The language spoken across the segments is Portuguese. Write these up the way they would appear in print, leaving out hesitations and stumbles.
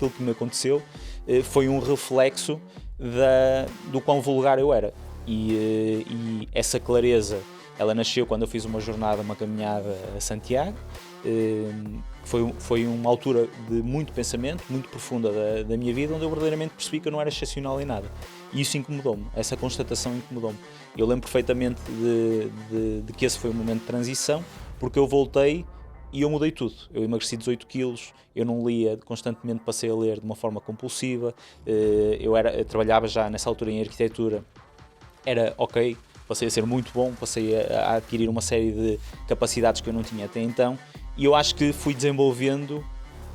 aquilo que me aconteceu foi um reflexo do quão vulgar eu era. E essa clareza, ela nasceu quando eu fiz uma jornada, uma caminhada a Santiago. Foi uma altura de muito pensamento, muito profunda da minha vida, onde eu verdadeiramente percebi que eu não era excepcional em nada. E isso incomodou-me, essa constatação incomodou-me. Eu lembro perfeitamente de que esse foi um momento de transição, porque eu voltei e eu mudei tudo. Eu emagreci 18 quilos, eu não lia, constantemente passei a ler de uma forma compulsiva, eu trabalhava já nessa altura em arquitetura, era ok, passei a ser muito bom, passei a adquirir uma série de capacidades que eu não tinha até então, e eu acho que fui desenvolvendo,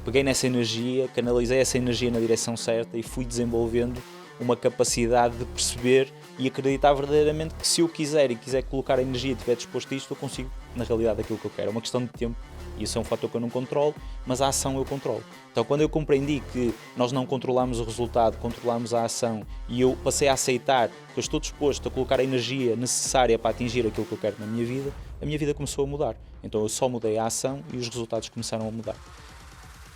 peguei nessa energia, canalizei essa energia na direção certa e fui desenvolvendo uma capacidade de perceber e acreditar verdadeiramente que se eu quiser e quiser colocar a energia e estiver disposto a isto, eu consigo, na realidade, aquilo que eu quero. É uma questão de tempo, e isso é um fator que eu não controlo, mas a ação eu controlo. Então, quando eu compreendi que nós não controlamos o resultado, controlamos a ação, e eu passei a aceitar que eu estou disposto a colocar a energia necessária para atingir aquilo que eu quero na minha vida, a minha vida começou a mudar. Então, eu só mudei a ação e os resultados começaram a mudar.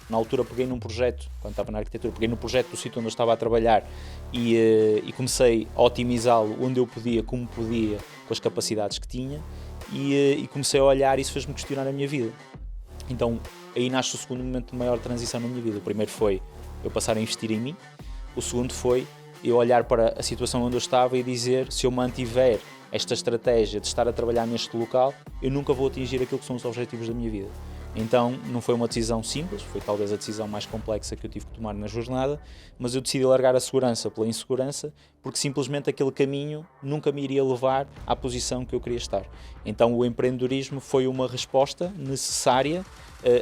Na altura peguei num projeto, quando estava na arquitetura, peguei no projeto do sítio onde eu estava a trabalhar e comecei a otimizá-lo onde eu podia, como podia, com as capacidades que tinha e comecei a olhar e isso fez-me questionar a minha vida. Então aí nasce o segundo momento de maior transição na minha vida. O primeiro foi eu passar a investir em mim, o segundo foi eu olhar para a situação onde eu estava e dizer, se eu mantiver esta estratégia de estar a trabalhar neste local, eu nunca vou atingir aquilo que são os objetivos da minha vida. Então não foi uma decisão simples, foi talvez a decisão mais complexa que eu tive que tomar na jornada, mas eu decidi largar a segurança pela insegurança, porque simplesmente aquele caminho nunca me iria levar à posição que eu queria estar. Então o empreendedorismo foi uma resposta necessária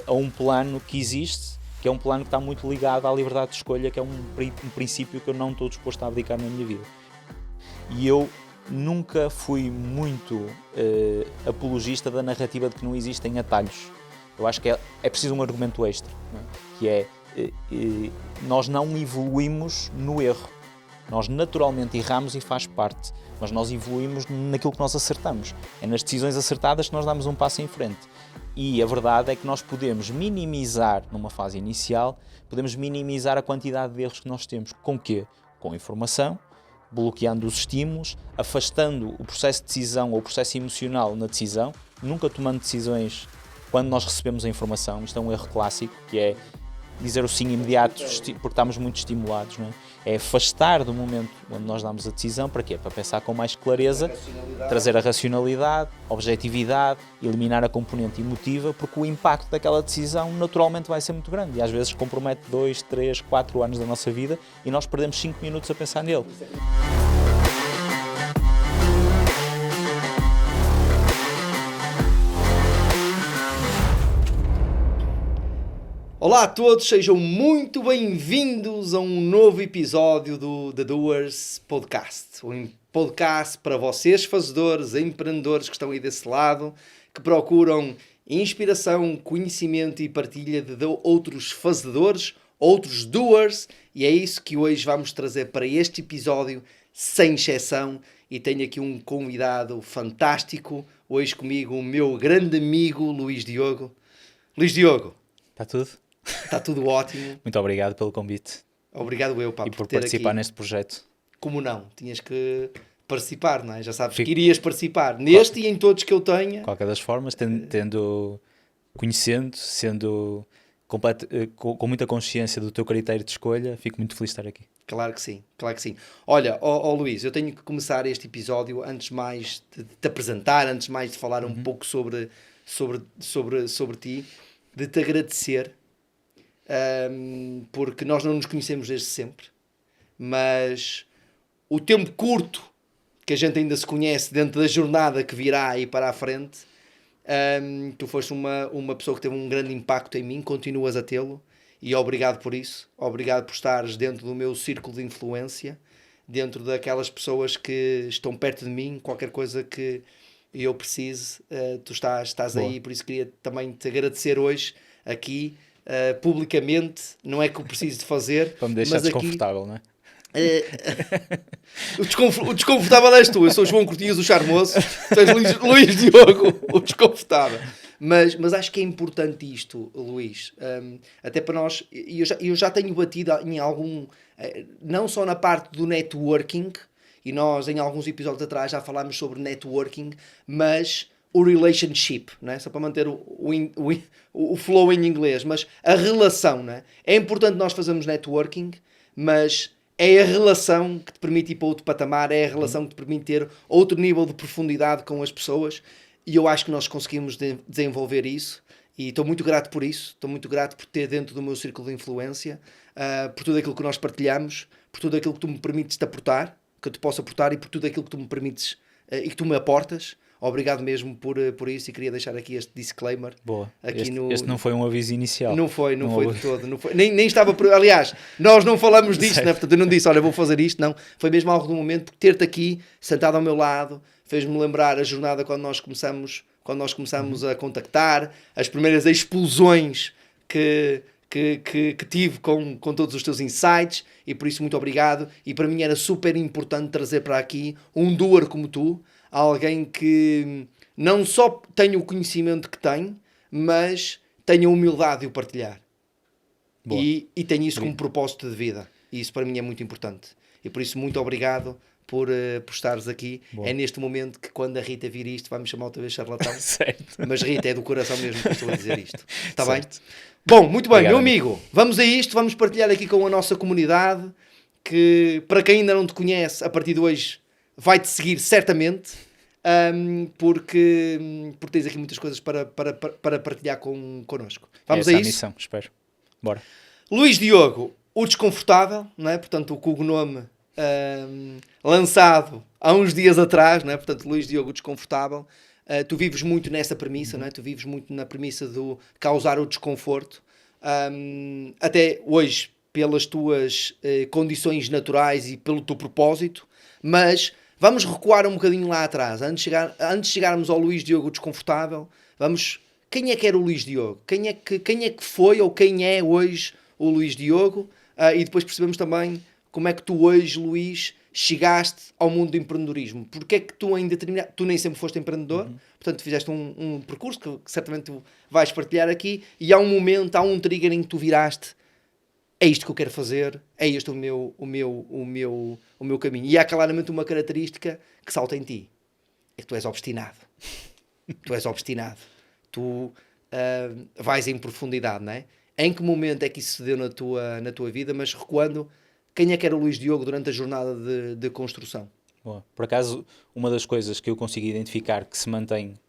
a um plano que existe, que é um plano que está muito ligado à liberdade de escolha, que é um princípio que eu não estou disposto a abdicar na minha vida. E eu nunca fui muito apologista da narrativa de que não existem atalhos. Eu acho que é preciso um argumento extra, não é? Que é, nós não evoluímos no erro. Nós naturalmente erramos e faz parte, mas nós evoluímos naquilo que nós acertamos. É nas decisões acertadas que nós damos um passo em frente. E a verdade é que nós podemos minimizar, numa fase inicial, podemos minimizar a quantidade de erros que nós temos. Com quê? Com informação, bloqueando os estímulos, afastando o processo de decisão ou o processo emocional na decisão, nunca tomando decisões quando nós recebemos a informação. Isto é um erro clássico, que é dizer o sim imediato porque estamos muito estimulados, não é? É afastar do momento onde nós damos a decisão. Para quê? Para pensar com mais clareza, trazer a racionalidade, a objetividade, eliminar a componente emotiva, porque o impacto daquela decisão naturalmente vai ser muito grande e às vezes compromete 2, 3, 4 anos da nossa vida e nós perdemos 5 minutos a pensar nele. Olá a todos, sejam muito bem-vindos a um novo episódio do The Doers Podcast. Um podcast para vocês, fazedores, empreendedores que estão aí desse lado, que procuram inspiração, conhecimento e partilha de outros fazedores, outros doers, e é isso que hoje vamos trazer para este episódio, sem exceção, e tenho aqui um convidado fantástico, hoje comigo o meu grande amigo Luís Diogo. Luís Diogo. Está tudo? Está tudo ótimo. Muito obrigado pelo convite. Obrigado eu, pá, e por ter participar aqui. Neste projeto. Como não? Tinhas que participar, não é? Já sabes que irias participar neste e em todos que eu tenha. De qualquer das formas, conhecendo, sendo com muita consciência do teu critério de escolha, fico muito feliz de estar aqui. Claro que sim, claro que sim. Olha, Luís, eu tenho que começar este episódio antes mais de te apresentar, antes mais de falar um pouco sobre ti, de te agradecer. Porque nós não nos conhecemos desde sempre, mas o tempo curto que a gente ainda se conhece dentro da jornada que virá aí para a frente, tu foste uma pessoa que teve um grande impacto em mim, continuas a tê-lo e obrigado por isso, obrigado por estares dentro do meu círculo de influência, dentro daquelas pessoas que estão perto de mim, qualquer coisa que eu precise, tu estás aí, por isso queria também te agradecer hoje aqui. Publicamente, não é que eu preciso de fazer para me deixar mas desconfortável, aqui, não é? O desconfortável és tu. Eu sou João Cortias, o charmoso. Tu és Luís Diogo, o desconfortável. Mas acho que é importante isto, Luís. Até para nós, eu já tenho batido em algum, não só na parte do networking, e nós em alguns episódios atrás já falámos sobre networking, mas o relationship, né? Só para manter o flow em inglês, mas a relação, né? É importante nós fazermos networking, mas é a relação que te permite ir para outro patamar, é a relação que te permite ter outro nível de profundidade com as pessoas, e eu acho que nós conseguimos desenvolver isso, e estou muito grato por isso, estou muito grato por ter dentro do meu círculo de influência, por tudo aquilo que nós partilhamos, por tudo aquilo que tu me permites te aportar, que eu te posso aportar, e por tudo aquilo que tu me permites e que tu me aportas. Obrigado mesmo por isso, e queria deixar aqui este disclaimer. Boa. Aqui este não foi um aviso inicial. Não foi de todo. Não foi. Nem estava... Aliás, nós não falamos disto, né? Portanto, eu não disse, olha, vou fazer isto, não. Foi mesmo algo do momento, porque ter-te aqui, sentado ao meu lado, fez-me lembrar a jornada quando nós começamos a contactar, as primeiras explosões que tive com todos os teus insights, e por isso muito obrigado. E para mim era super importante trazer para aqui um doer como tu, alguém que não só tem o conhecimento que tem, mas tem a humildade de o partilhar. E tem isso como propósito de vida. E isso para mim é muito importante. E por isso muito obrigado por estares aqui. Boa. É neste momento que, quando a Rita vir isto, vai-me chamar outra vez charlatão. Certo. Mas Rita, é do coração mesmo que eu estou a dizer isto. Está bem? Bom, muito bem, obrigado, meu amigo. Vamos a isto, vamos partilhar aqui com a nossa comunidade, que para quem ainda não te conhece, a partir de hoje vai-te seguir certamente, porque tens aqui muitas coisas para partilhar connosco. Vamos a isso? É essa a missão, espero. Bora. Luís Diogo, o Desconfortável, não é? Portanto, o cognome lançado há uns dias atrás, não é? Portanto, Luís Diogo, o Desconfortável. Tu vives muito nessa premissa, não é? Tu vives muito na premissa do causar o desconforto. Até hoje, pelas tuas condições naturais e pelo teu propósito, mas vamos recuar um bocadinho lá atrás. Antes de chegarmos ao Luís Diogo Desconfortável, quem é que era o Luís Diogo? Quem é que foi ou quem é hoje o Luís Diogo? E depois percebemos também como é que tu hoje, Luís, chegaste ao mundo do empreendedorismo. Porque é que tu em determinado... Tu nem sempre foste empreendedor, portanto fizeste um percurso que certamente tu vais partilhar aqui, e há um momento, há um trigger em que tu viraste: é isto que eu quero fazer, é este o meu caminho. E há claramente uma característica que salta em ti: é que tu és obstinado. Tu és obstinado. Tu vais em profundidade, não é? Em que momento é que isso se deu na tua vida? Mas recuando, quem é que era o Luís Diogo durante a jornada de construção? Boa. Por acaso, uma das coisas que eu consigo identificar que se mantém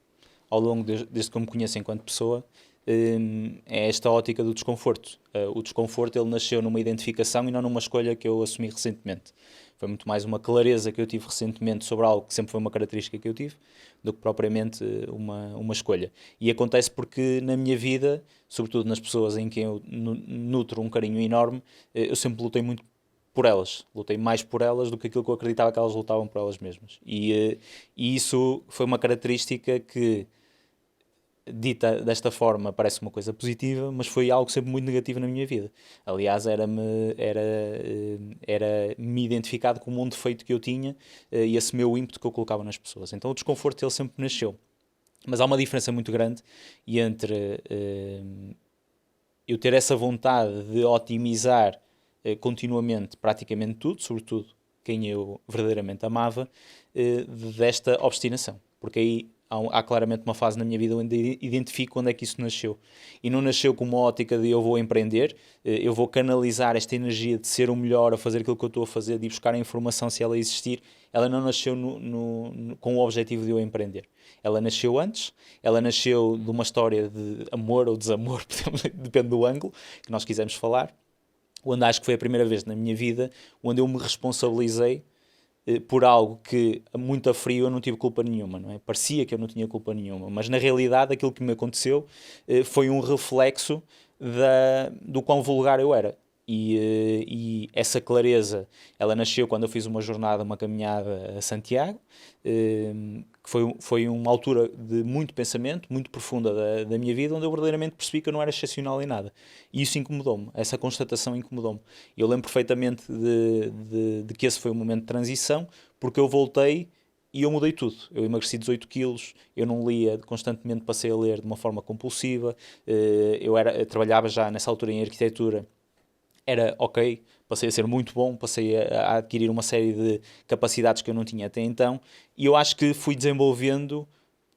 ao longo desde que eu me conheço enquanto pessoa é esta ótica do desconforto. O desconforto, ele nasceu numa identificação e não numa escolha que eu assumi recentemente. Foi muito mais uma clareza que eu tive recentemente sobre algo que sempre foi uma característica que eu tive, do que propriamente uma escolha. E acontece porque na minha vida, sobretudo nas pessoas em quem eu nutro um carinho enorme, eu sempre lutei muito por elas. Lutei mais por elas do que aquilo que eu acreditava que elas lutavam por elas mesmas. E isso foi uma característica que, dita desta forma, parece uma coisa positiva, mas foi algo sempre muito negativo na minha vida. Aliás, era-me identificado como um defeito que eu tinha, e esse meu ímpeto que eu colocava nas pessoas. Então o desconforto, ele sempre nasceu. Mas há uma diferença muito grande entre eu ter essa vontade de otimizar continuamente praticamente tudo, sobretudo quem eu verdadeiramente amava, desta obstinação. Porque aí há claramente uma fase na minha vida onde identifico onde é que isso nasceu. E não nasceu com uma ótica de eu vou empreender, eu vou canalizar esta energia de ser o melhor, a fazer aquilo que eu estou a fazer, de ir buscar a informação se ela existir. Ela não nasceu com o objetivo de eu empreender. Ela nasceu antes, ela nasceu de uma história de amor ou desamor, depende do ângulo que nós quisermos falar, onde acho que foi a primeira vez na minha vida onde eu me responsabilizei por algo que, muito a frio, eu não tive culpa nenhuma, não é? Parecia que eu não tinha culpa nenhuma, mas na realidade aquilo que me aconteceu foi um reflexo do quão vulgar eu era. E essa clareza, ela nasceu quando eu fiz uma jornada, uma caminhada a Santiago, que foi uma altura de muito pensamento, muito profunda da minha vida, onde eu verdadeiramente percebi que eu não era excepcional em nada. E isso incomodou-me, essa constatação incomodou-me. Eu lembro perfeitamente de que esse foi um momento de transição, porque eu voltei e eu mudei tudo. Eu emagreci 18 quilos, eu não lia, constantemente passei a ler de uma forma compulsiva, eu trabalhava já nessa altura em arquitetura, era ok, passei a ser muito bom, passei a adquirir uma série de capacidades que eu não tinha até então, e eu acho que fui desenvolvendo,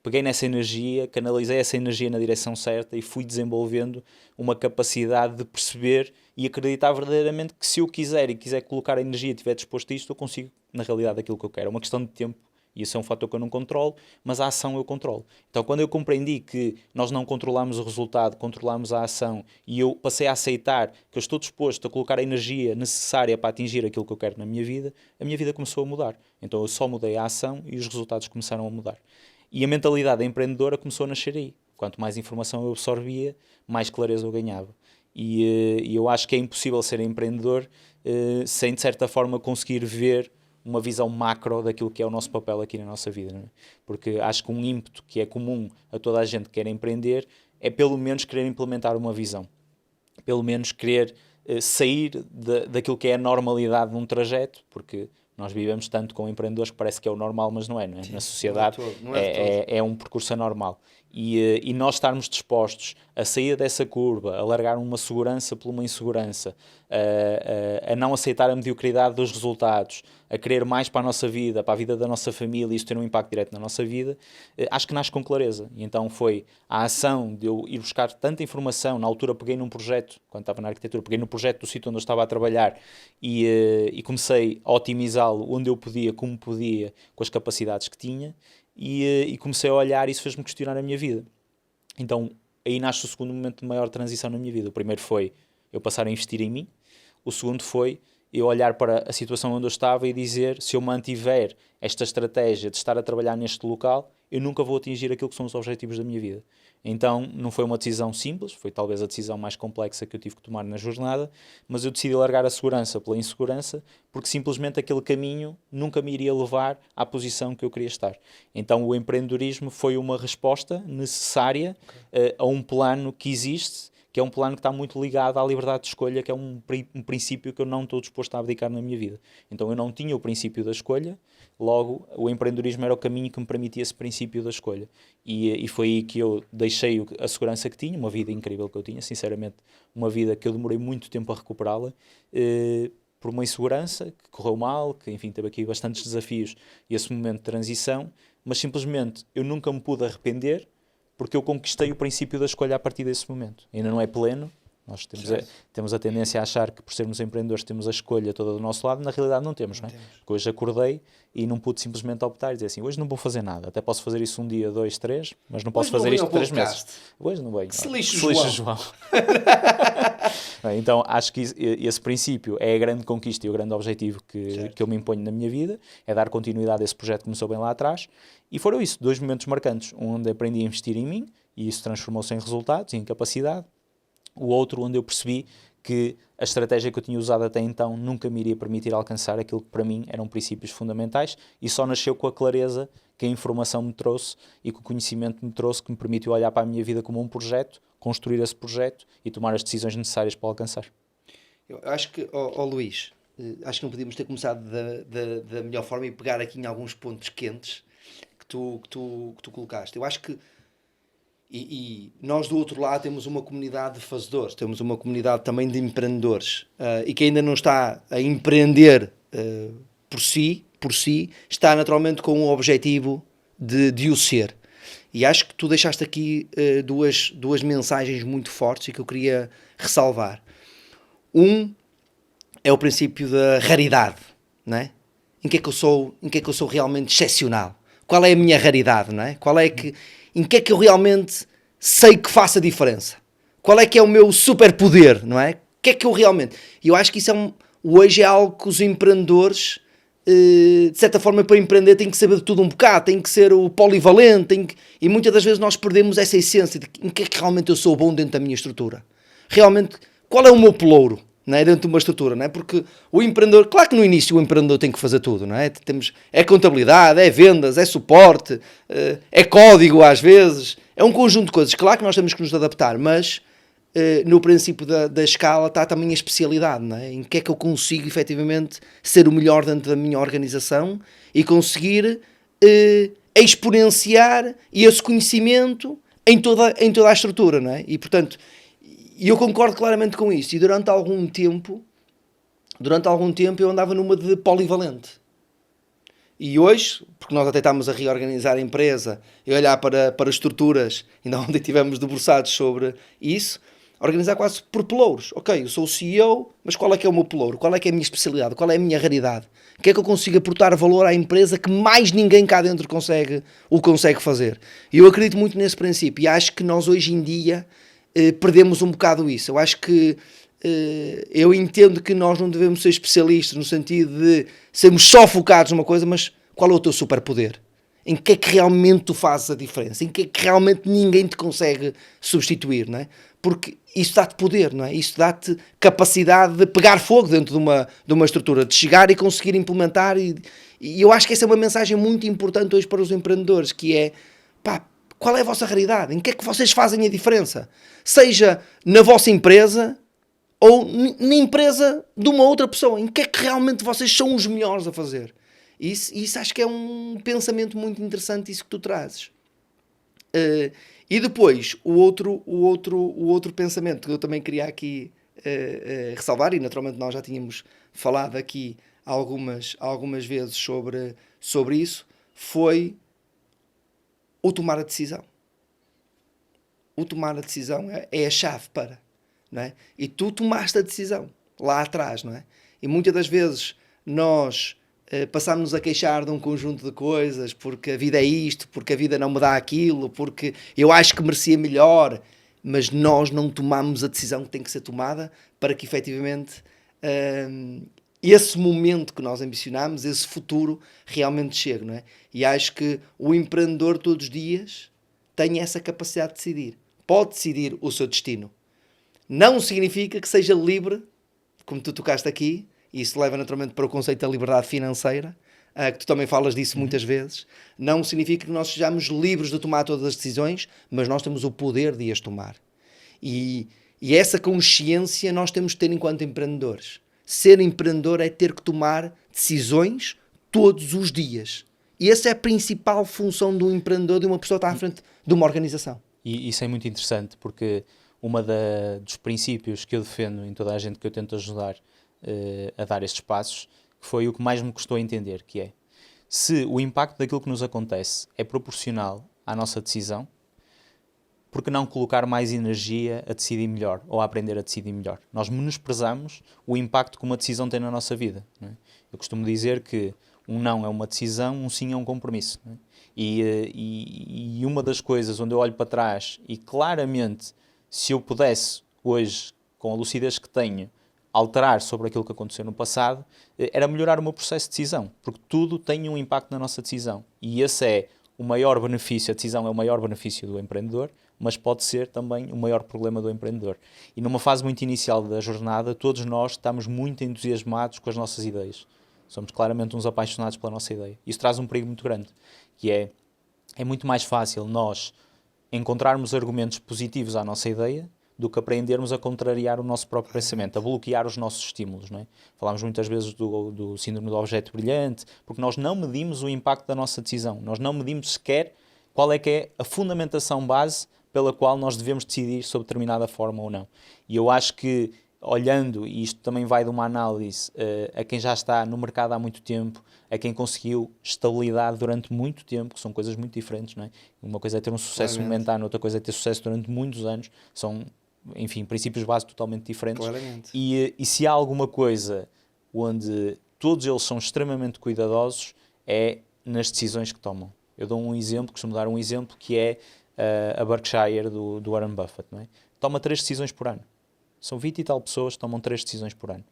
peguei nessa energia, canalizei essa energia na direção certa e fui desenvolvendo uma capacidade de perceber e acreditar verdadeiramente que se eu quiser e quiser colocar a energia e estiver disposto a isto, eu consigo, na realidade, aquilo que eu quero. É uma questão de tempo. E isso é um fator que eu não controlo, mas a ação eu controlo. Então, quando eu compreendi que nós não controlamos o resultado, controlamos a ação, e eu passei a aceitar que eu estou disposto a colocar a energia necessária para atingir aquilo que eu quero na minha vida, a minha vida começou a mudar. Então, eu só mudei a ação e os resultados começaram a mudar. E a mentalidade empreendedora começou a nascer aí. Quanto mais informação eu absorvia, mais clareza eu ganhava. E eu acho que é impossível ser empreendedor sem, de certa forma, conseguir ver uma visão macro daquilo que é o nosso papel aqui na nossa vida, não é? Porque acho que um ímpeto que é comum a toda a gente que quer empreender é pelo menos querer implementar uma visão, pelo menos querer sair daquilo que é a normalidade de um trajeto, porque nós vivemos tanto com empreendedores que parece que é o normal, mas não é, não é? Sim, na sociedade é um percurso anormal. E nós estarmos dispostos a sair dessa curva, a largar uma segurança por uma insegurança, a não aceitar a mediocridade dos resultados, a querer mais para a nossa vida, para a vida da nossa família e isso ter um impacto direto na nossa vida, acho que nasce com clareza. E então foi a ação de eu ir buscar tanta informação. Na altura peguei num projeto, quando estava na arquitetura, peguei no projeto do sítio onde eu estava a trabalhar e comecei a otimizá-lo onde eu podia, como podia, com as capacidades que tinha. E comecei a olhar e isso fez-me questionar a minha vida. Então, aí nasce o segundo momento de maior transição na minha vida. O primeiro foi eu passar a investir em mim. O segundo foi eu olhar para a situação onde eu estava e dizer, se eu mantiver esta estratégia de estar a trabalhar neste local, eu nunca vou atingir aquilo que são os objetivos da minha vida. Então, não foi uma decisão simples, foi talvez a decisão mais complexa que eu tive que tomar na jornada, mas eu decidi largar a segurança pela insegurança, porque simplesmente aquele caminho nunca me iria levar à posição que eu queria estar. Então, o empreendedorismo foi uma resposta necessária a um plano que existe, que é um plano que está muito ligado à liberdade de escolha, que é um princípio que eu não estou disposto a abdicar na minha vida. Então eu não tinha o princípio da escolha, logo o empreendedorismo era o caminho que me permitia esse princípio da escolha. E foi aí que eu deixei a segurança que tinha, uma vida incrível que eu tinha, sinceramente, uma vida que eu demorei muito tempo a recuperá-la, por uma insegurança que correu mal, que enfim teve aqui bastantes desafios e esse momento de transição, mas simplesmente eu nunca me pude arrepender, porque eu conquistei o princípio da escolha a partir desse momento. Ainda não é pleno, nós temos a tendência a achar que por sermos empreendedores temos a escolha toda do nosso lado, na realidade não temos, não é? Porque hoje acordei e não pude simplesmente optar e dizer assim, hoje não vou fazer nada, até posso fazer isso um dia, 2, 3, mas não posso fazer isto por 3 meses. Hoje não venho. Se lixe João. Então acho que esse princípio é a grande conquista e o grande objetivo que eu me imponho na minha vida, é dar continuidade a esse projeto que começou bem lá atrás, e foram isso, 2 momentos marcantes, um onde aprendi a investir em mim, e isso transformou-se em resultados, em capacidade, o outro onde eu percebi que a estratégia que eu tinha usado até então nunca me iria permitir alcançar aquilo que para mim eram princípios fundamentais, e só nasceu com a clareza que a informação me trouxe e que o conhecimento me trouxe, que me permitiu olhar para a minha vida como um projeto, construir esse projeto e tomar as decisões necessárias para alcançar. Eu acho que, Luís, acho que não podíamos ter começado da melhor forma e pegar aqui em alguns pontos quentes que tu colocaste. Eu acho que e nós do outro lado temos uma comunidade de fazedores, temos uma comunidade também de empreendedores e que ainda não está a empreender por si, está naturalmente com o objetivo de o ser. E acho que tu deixaste aqui duas mensagens muito fortes e que eu queria ressalvar. Um é o princípio da raridade, não é? Em que é que eu sou realmente excepcional? Qual é a minha raridade, não é? Em que é que eu realmente sei que faço a diferença? Qual é que é o meu superpoder, não é? O que é que eu realmente... E eu acho que isso hoje é algo que os empreendedores, de certa forma, para empreender têm que saber de tudo um bocado, têm que ser o polivalente, e muitas das vezes nós perdemos essa essência de em que é que realmente eu sou bom dentro da minha estrutura. Realmente, qual é o meu pelouro? Não é? Dentro de uma estrutura, não é? Porque o empreendedor, claro que no início o empreendedor tem que fazer tudo, não é? É contabilidade, é vendas, é suporte, é código às vezes, é um conjunto de coisas. Claro que nós temos que nos adaptar, mas no princípio da escala está também a especialidade, não é? Em que é que eu consigo efetivamente ser o melhor dentro da minha organização e conseguir a exponenciar esse conhecimento em toda a estrutura, não é? E, portanto, eu concordo claramente com isso. E durante algum tempo eu andava numa de polivalente. E hoje, porque nós até estamos a reorganizar a empresa e olhar para estruturas, ainda ontem estivemos debruçados sobre isso, organizar quase por pelouros. Ok, eu sou o CEO, mas qual é que é o meu pelouro? Qual é que é a minha especialidade? Qual é a minha raridade? O que é que eu consigo aportar valor à empresa que mais ninguém cá dentro consegue fazer? E eu acredito muito nesse princípio e acho que nós hoje em dia perdemos um bocado isso. Eu acho que eu entendo que nós não devemos ser especialistas no sentido de sermos só focados numa coisa, mas qual é o teu superpoder? Em que é que realmente tu fazes a diferença? Em que é que realmente ninguém te consegue substituir, não é? Porque isso dá-te poder, não é? Isso dá-te capacidade de pegar fogo dentro de uma estrutura, de chegar e conseguir implementar. E eu acho que essa é uma mensagem muito importante hoje para os empreendedores, que é, pá, qual é a vossa realidade? Em que é que vocês fazem a diferença? Seja na vossa empresa ou na empresa de uma outra pessoa. Em que é que realmente vocês são os melhores a fazer? Isso acho que é um pensamento muito interessante, isso que tu trazes. E depois, o outro pensamento que eu também queria aqui ressalvar, e naturalmente nós já tínhamos falado aqui algumas vezes sobre isso, foi o tomar a decisão. O tomar a decisão é a chave para, não é? E tu tomaste a decisão lá atrás, não é? E muitas das vezes nós passámos-nos a queixar de um conjunto de coisas, porque a vida é isto, porque a vida não me dá aquilo, porque eu acho que merecia melhor, mas nós não tomamos a decisão que tem que ser tomada para que efetivamente esse momento que nós ambicionamos, esse futuro realmente chegue, não é? E acho que o empreendedor todos os dias tem essa capacidade de decidir. Pode decidir o seu destino. Não significa que seja livre, como tu tocaste aqui, e isso leva naturalmente para o conceito da liberdade financeira, que tu também falas disso muitas vezes. Não significa que nós sejamos livres de tomar todas as decisões, mas nós temos o poder de as tomar. E essa consciência nós temos que ter enquanto empreendedores. Ser empreendedor é ter que tomar decisões todos os dias. E essa é a principal função do empreendedor, de uma pessoa que está à frente de uma organização. E isso é muito interessante, porque dos princípios que eu defendo em toda a gente que eu tento ajudar a dar estes passos, que foi o que mais me custou a entender, que é, se o impacto daquilo que nos acontece é proporcional à nossa decisão, por que não colocar mais energia a decidir melhor, ou a aprender a decidir melhor? Nós menosprezamos o impacto que uma decisão tem na nossa vida, não é? Eu costumo dizer que um não é uma decisão, um sim é um compromisso, não é? E uma das coisas onde eu olho para trás e claramente, se eu pudesse hoje, com a lucidez que tenho, alterar sobre aquilo que aconteceu no passado, era melhorar o meu processo de decisão, porque tudo tem um impacto na nossa decisão. E esse é o maior benefício, a decisão é o maior benefício do empreendedor, mas pode ser também o maior problema do empreendedor. E numa fase muito inicial da jornada, todos nós estamos muito entusiasmados com as nossas ideias. Somos claramente uns apaixonados pela nossa ideia. Isso traz um perigo muito grande, que é muito mais fácil nós encontrarmos argumentos positivos à nossa ideia do que aprendermos a contrariar o nosso próprio pensamento, a bloquear os nossos estímulos, não é? Falámos muitas vezes do síndrome do objeto brilhante, porque nós não medimos o impacto da nossa decisão, nós não medimos sequer qual é que é a fundamentação base pela qual nós devemos decidir sobre determinada forma ou não. E eu acho que, olhando, e isto também vai de uma análise a quem já está no mercado há muito tempo, a quem conseguiu estabilidade durante muito tempo, que são coisas muito diferentes, não é? Uma coisa é ter um sucesso momentâneo, outra coisa é ter sucesso durante muitos anos, são, enfim, princípios básicos totalmente diferentes. E se há alguma coisa onde todos eles são extremamente cuidadosos, é nas decisões que tomam. Eu dou um exemplo, costumo dar um exemplo, que é a Berkshire do Warren Buffett, não é? Toma 3 decisões por ano. São 20 e tal pessoas que tomam 3 decisões por ano.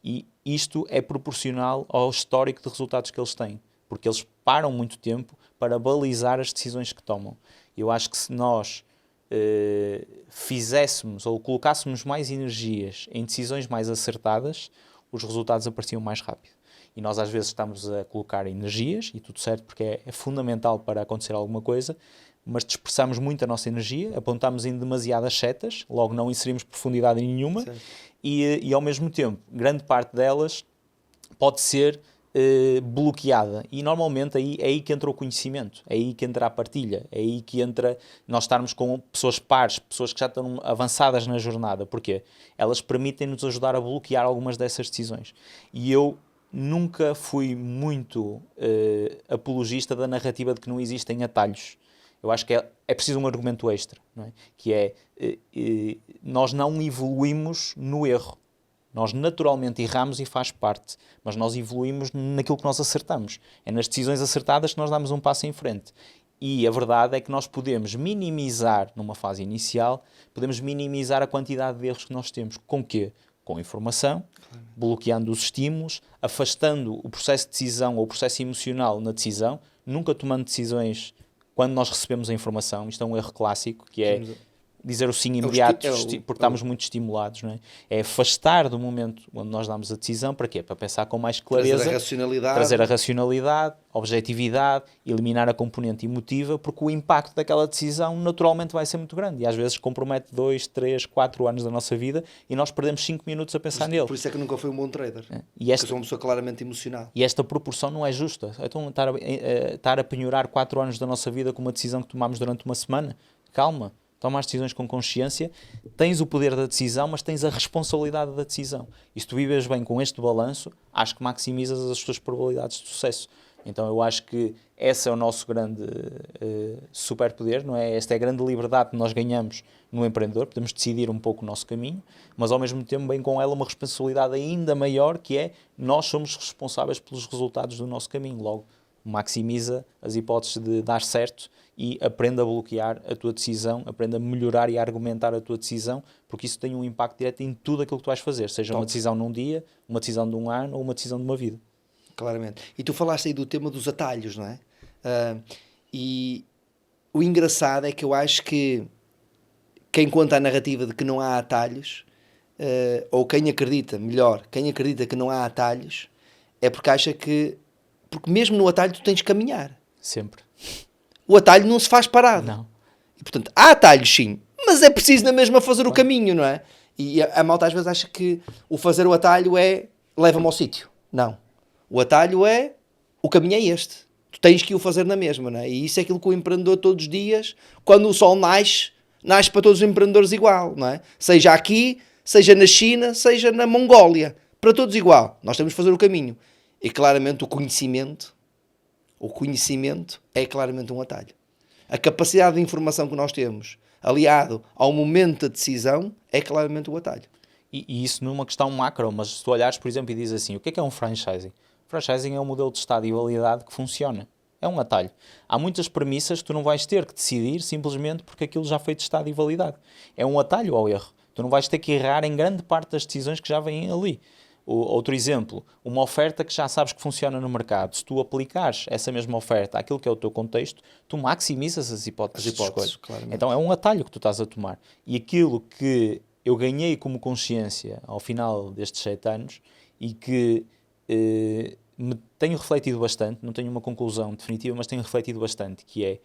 E isto é proporcional ao histórico de resultados que eles têm, porque eles param muito tempo para balizar as decisões que tomam. Eu acho que se nós fizéssemos ou colocássemos mais energias em decisões mais acertadas, os resultados apareciam mais rápido. E nós às vezes estamos a colocar energias, e tudo certo, porque é fundamental para acontecer alguma coisa, mas dispersamos muito a nossa energia, apontamos em demasiadas setas, logo não inserimos profundidade nenhuma, e ao mesmo tempo, grande parte delas pode ser bloqueada. E normalmente é aí que entra o conhecimento, é aí que entra a partilha, é aí que entra nós estarmos com pessoas pares, pessoas que já estão avançadas na jornada. Porquê? Elas permitem-nos ajudar a bloquear algumas dessas decisões. E eu nunca fui muito apologista da narrativa de que não existem atalhos. Eu acho que é preciso um argumento extra, não é? Que é, nós não evoluímos no erro. Nós naturalmente erramos e faz parte, mas nós evoluímos naquilo que nós acertamos. É nas decisões acertadas que nós damos um passo em frente. E a verdade é que nós podemos minimizar, numa fase inicial, podemos minimizar a quantidade de erros que nós temos. Com quê? Com informação, bloqueando os estímulos, afastando o processo de decisão ou o processo emocional na decisão, nunca tomando decisões quando nós recebemos a informação. Isto é um erro clássico, que é dizer o sim imediato, porque estamos muito estimulados, não é? É afastar do momento onde nós damos a decisão, para quê? Para pensar com mais clareza, trazer a racionalidade, objetividade, eliminar a componente emotiva, porque o impacto daquela decisão naturalmente vai ser muito grande e às vezes compromete 2, 3, 4 anos da nossa vida e nós perdemos 5 minutos a pensar nele. Por isso é que nunca fui um bom trader, e eu sou uma pessoa claramente emocional. E esta proporção não é justa. Então estar a penhorar 4 anos da nossa vida com uma decisão que tomamos durante uma semana? Calma. Toma as decisões com consciência, tens o poder da decisão, mas tens a responsabilidade da decisão. E se tu vives bem com este balanço, acho que maximizas as tuas probabilidades de sucesso. Então eu acho que esse é o nosso grande superpoder, não é? Esta é a grande liberdade que nós ganhamos no empreendedor, podemos decidir um pouco o nosso caminho, mas ao mesmo tempo bem com ela uma responsabilidade ainda maior, que é nós somos responsáveis pelos resultados do nosso caminho. Logo, maximiza as hipóteses de dar certo e aprenda a bloquear a tua decisão, aprenda a melhorar e a argumentar a tua decisão, porque isso tem um impacto direto em tudo aquilo que tu vais fazer, seja uma decisão num dia, uma decisão de um ano ou uma decisão de uma vida. Claramente. E tu falaste aí do tema dos atalhos, não é? E o engraçado é que eu acho que quem conta a narrativa de que não há atalhos, ou quem acredita que não há atalhos, é porque acha que, porque mesmo no atalho tu tens que caminhar. Sempre. O atalho não se faz parado. Não. E, portanto, há atalhos sim, mas é preciso na mesma fazer o caminho, não é? E a malta às vezes acha que o fazer o atalho leva-me ao sítio. Não. O atalho o caminho é este. Tu tens que o fazer na mesma, não é? E isso é aquilo que o empreendedor todos os dias, quando o sol nasce para todos os empreendedores igual, não é? Seja aqui, seja na China, seja na Mongólia. Para todos igual. Nós temos que fazer o caminho. E claramente o conhecimento é claramente um atalho. A capacidade de informação que nós temos, aliado ao momento da decisão, é claramente o atalho. E isso numa questão macro, mas se tu olhares, por exemplo, e dizes assim, o que é um franchising? Franchising é um modelo de estado e validade que funciona. É um atalho. Há muitas premissas que tu não vais ter que decidir simplesmente porque aquilo já foi testado e validado. É um atalho ao erro. Tu não vais ter que errar em grande parte das decisões que já vêm ali. Outro exemplo, uma oferta que já sabes que funciona no mercado. Se tu aplicares essa mesma oferta àquilo que é o teu contexto, tu maximizas as hipóteses de escolha. Claramente. Então é um atalho que tu estás a tomar. E aquilo que eu ganhei como consciência ao final destes 7 anos e que me tenho refletido bastante, não tenho uma conclusão definitiva, mas tenho refletido bastante, que é,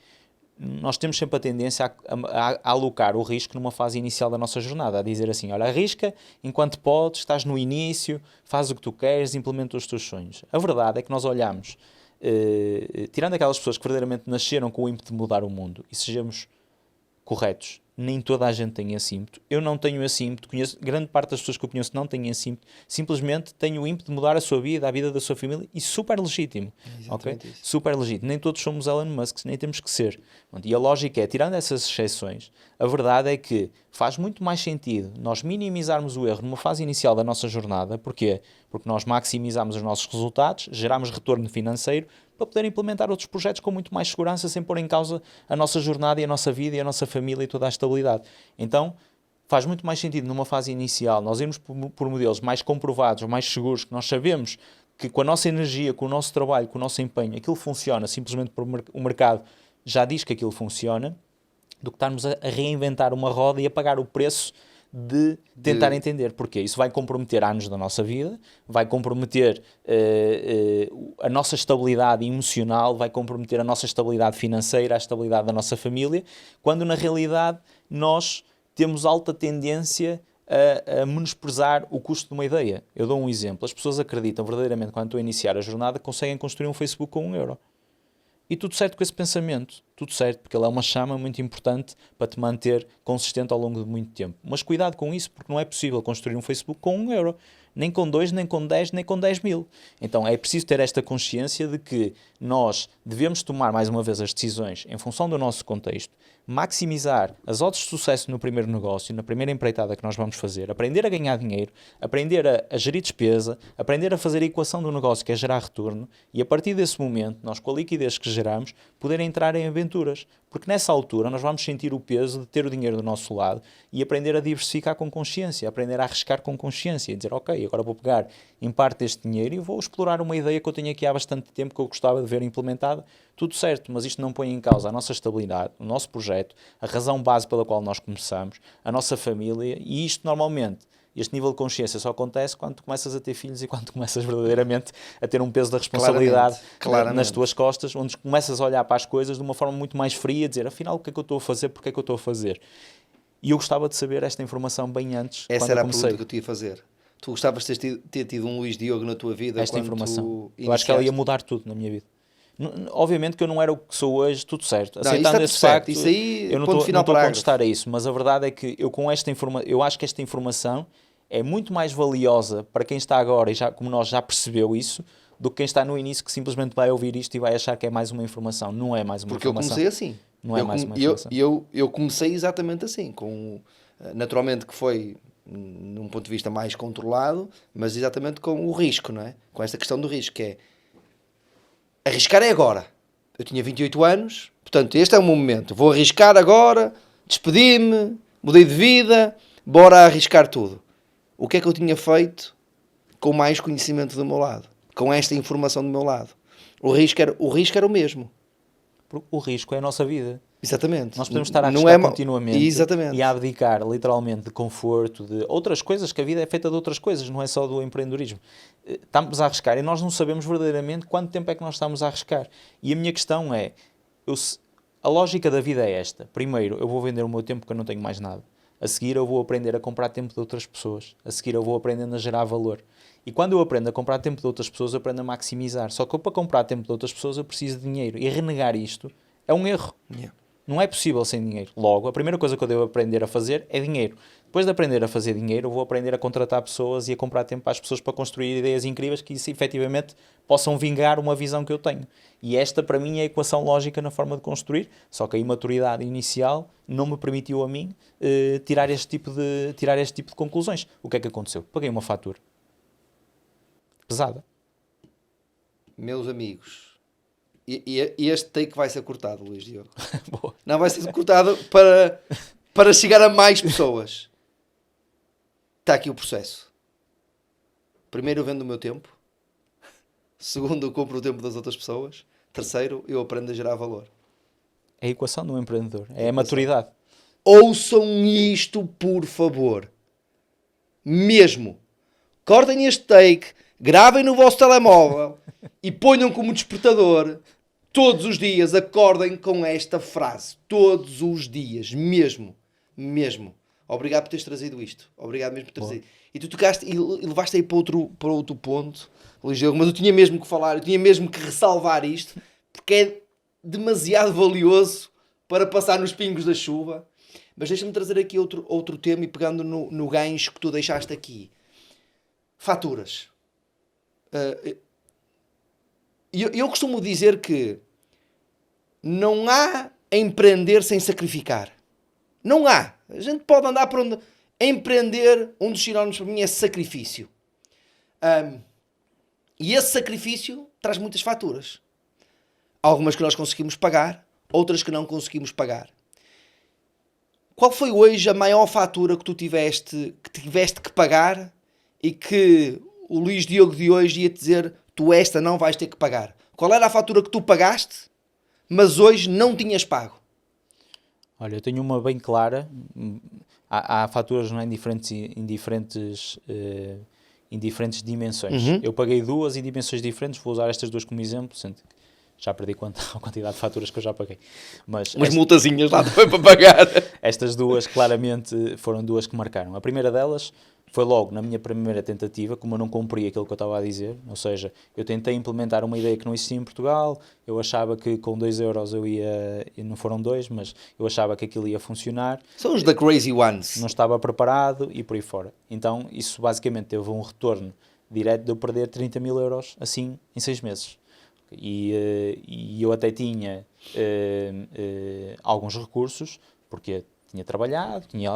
nós temos sempre a tendência a alocar o risco numa fase inicial da nossa jornada, a dizer assim, olha, arrisca enquanto podes, estás no início, faz o que tu queres, implementa os teus sonhos. A verdade é que nós olhamos, tirando aquelas pessoas que verdadeiramente nasceram com o ímpeto de mudar o mundo, e sejamos corretos, nem toda a gente tem esse ímpeto. Eu não tenho esse ímpeto, grande parte das pessoas que eu conheço não têm esse ímpeto, simplesmente têm o ímpeto de mudar a sua vida, a vida da sua família, e super legítimo. Okay? Super legítimo. Nem todos somos Elon Musk, nem temos que ser. E a lógica é, tirando essas exceções, a verdade é que faz muito mais sentido nós minimizarmos o erro numa fase inicial da nossa jornada. Porquê? Porque nós maximizamos os nossos resultados, geramos retorno financeiro, para poder implementar outros projetos com muito mais segurança, sem pôr em causa a nossa jornada e a nossa vida e a nossa família e toda a estabilidade. Então, faz muito mais sentido numa fase inicial nós irmos por modelos mais comprovados, mais seguros, que nós sabemos que com a nossa energia, com o nosso trabalho, com o nosso empenho, aquilo funciona, simplesmente porque o mercado já diz que aquilo funciona, do que estarmos a reinventar uma roda e a pagar o preço de tentar entender porquê. Isso vai comprometer anos da nossa vida, vai comprometer a nossa estabilidade emocional, vai comprometer a nossa estabilidade financeira, a estabilidade da nossa família, quando na realidade nós temos alta tendência a menosprezar o custo de uma ideia. Eu dou um exemplo. As pessoas acreditam verdadeiramente, quando estão a iniciar a jornada, que conseguem construir um Facebook com 1€. E tudo certo com esse pensamento, tudo certo, porque ele é uma chama muito importante para te manter consistente ao longo de muito tempo. Mas cuidado com isso, porque não é possível construir um Facebook com 1€, nem com 2, nem com 10, nem com 10.000. Então é preciso ter esta consciência de que nós devemos tomar mais uma vez as decisões em função do nosso contexto, maximizar as odds de sucesso no primeiro negócio, na primeira empreitada que nós vamos fazer, aprender a ganhar dinheiro, aprender a gerir despesa, aprender a fazer a equação do negócio que é gerar retorno e a partir desse momento, nós com a liquidez que geramos, poder entrar em aventuras. Porque nessa altura nós vamos sentir o peso de ter o dinheiro do nosso lado e aprender a diversificar com consciência, aprender a arriscar com consciência e dizer, ok, agora vou pegar em parte deste dinheiro e vou explorar uma ideia que eu tenho aqui há bastante tempo que eu gostava de ver implementada. Tudo certo, mas isto não põe em causa a nossa estabilidade, o nosso projeto, a razão base pela qual nós começamos, a nossa família e isto normalmente. Este nível de consciência só acontece quando tu começas a ter filhos e quando tu começas verdadeiramente a ter um peso da responsabilidade claramente. nas tuas costas, onde começas a olhar para as coisas de uma forma muito mais fria, dizer, afinal, o que é que eu estou a fazer, porque é que eu estou a fazer? E eu gostava de saber esta informação bem antes, Essa quando era eu a comecei. pergunta que eu te ia fazer. Tu gostavas de ter tido um Luís Diogo na tua vida Esta quando informação. tu Eu acho que ela ia iniciaste? mudar tudo na minha vida. Obviamente que eu não era o que sou hoje, tudo certo. Não, isso Aceitando está esse tudo certo. facto, Isso aí, eu não ponto estou final a parágrafo. contestar a isso, mas a verdade é que eu com esta eu acho que esta informação é muito mais valiosa para quem está agora e já, como nós já percebeu isso, do que quem está no início que simplesmente vai ouvir isto e vai achar que é mais uma informação. Não é mais uma Porque eu informação. comecei assim. Não é mais uma informação. Eu comecei exatamente assim, naturalmente que foi num ponto de vista mais controlado, mas exatamente com o risco, não é? Com esta questão do risco, que é arriscar é agora. Eu tinha 28 anos, portanto este é o meu momento. Vou arriscar agora, despedi-me, mudei de vida, bora arriscar tudo. O que é que eu tinha feito com mais conhecimento do meu lado? Com esta informação do meu lado? O risco era o mesmo. Porque o risco é a nossa vida. Exatamente. Nós podemos estar a Não arriscar é mau. continuamente Exatamente. e a abdicar literalmente de conforto, de outras coisas, que a vida é feita de outras coisas, não é só do empreendedorismo. Estamos a arriscar e nós não sabemos verdadeiramente quanto tempo é que nós estamos a arriscar. E a minha questão é, a lógica da vida é esta. Primeiro, eu vou vender o meu tempo porque eu não tenho mais nada. A seguir eu vou aprender a comprar tempo de outras pessoas. A seguir eu vou aprendendo a gerar valor. E quando eu aprendo a comprar tempo de outras pessoas, eu aprendo a maximizar. Só que para comprar tempo de outras pessoas eu preciso de dinheiro. E renegar isto é um erro. Yeah. Não é possível sem dinheiro. Logo, a primeira coisa que eu devo aprender a fazer é dinheiro. Depois de aprender a fazer dinheiro, eu vou aprender a contratar pessoas e a comprar tempo às pessoas para construir ideias incríveis que isso, efetivamente possam vingar uma visão que eu tenho. E esta, para mim, é a equação lógica na forma de construir, só que a imaturidade inicial não me permitiu a mim tirar este tipo de conclusões. O que é que aconteceu? Paguei uma fatura. Pesada. Meus amigos, e este take vai ser cortado, Luís Diogo. Boa. Não, vai ser cortado para chegar a mais pessoas. Está aqui o processo. Primeiro, eu vendo o meu tempo. Segundo, eu compro o tempo das outras pessoas. Terceiro, eu aprendo a gerar valor. É a equação do empreendedor. É a maturidade. Ouçam isto, por favor. Mesmo. Cortem este take, gravem no vosso telemóvel e ponham como despertador. Todos os dias acordem com esta frase. Todos os dias. Mesmo. Mesmo. Obrigado por teres trazido isto. Obrigado mesmo por trazer. E tu tocaste e levaste aí para outro ponto, Luís Diogo, mas eu tinha mesmo que falar, eu tinha mesmo que ressalvar isto, porque é demasiado valioso para passar nos pingos da chuva. Mas deixa-me trazer aqui outro tema e pegando no gancho que tu deixaste aqui. Faturas. Eu costumo dizer que não há empreender sem sacrificar. Não há. A gente pode andar por onde... Empreender, um dos sinónimos para mim é sacrifício. E esse sacrifício traz muitas faturas. Algumas que nós conseguimos pagar, outras que não conseguimos pagar. Qual foi hoje a maior fatura que tu tiveste que pagar e que o Luís Diogo de hoje ia te dizer, tu esta não vais ter que pagar? Qual era a fatura que tu pagaste, mas hoje não tinhas pago? Olha, eu tenho uma bem clara. Há faturas, não é, em diferentes dimensões. Uhum. Eu paguei duas em dimensões diferentes, vou usar estas duas como exemplo. Já perdi a quantidade de faturas que eu já paguei. Mas Umas multazinhas lá também para pagar. estas duas, claramente, foram duas que marcaram. A primeira delas foi logo na minha primeira tentativa, como eu não cumpri aquilo que eu estava a dizer, ou seja, eu tentei implementar uma ideia que não existia em Portugal, eu achava que com 2 euros eu ia, e não foram 2, mas eu achava que aquilo ia funcionar. São os da Crazy Ones. Não estava preparado e por aí fora. Então, isso basicamente teve um retorno direto de eu perder 30 mil euros, assim, em 6 meses. E eu até tinha alguns recursos, porque tinha trabalhado, tinha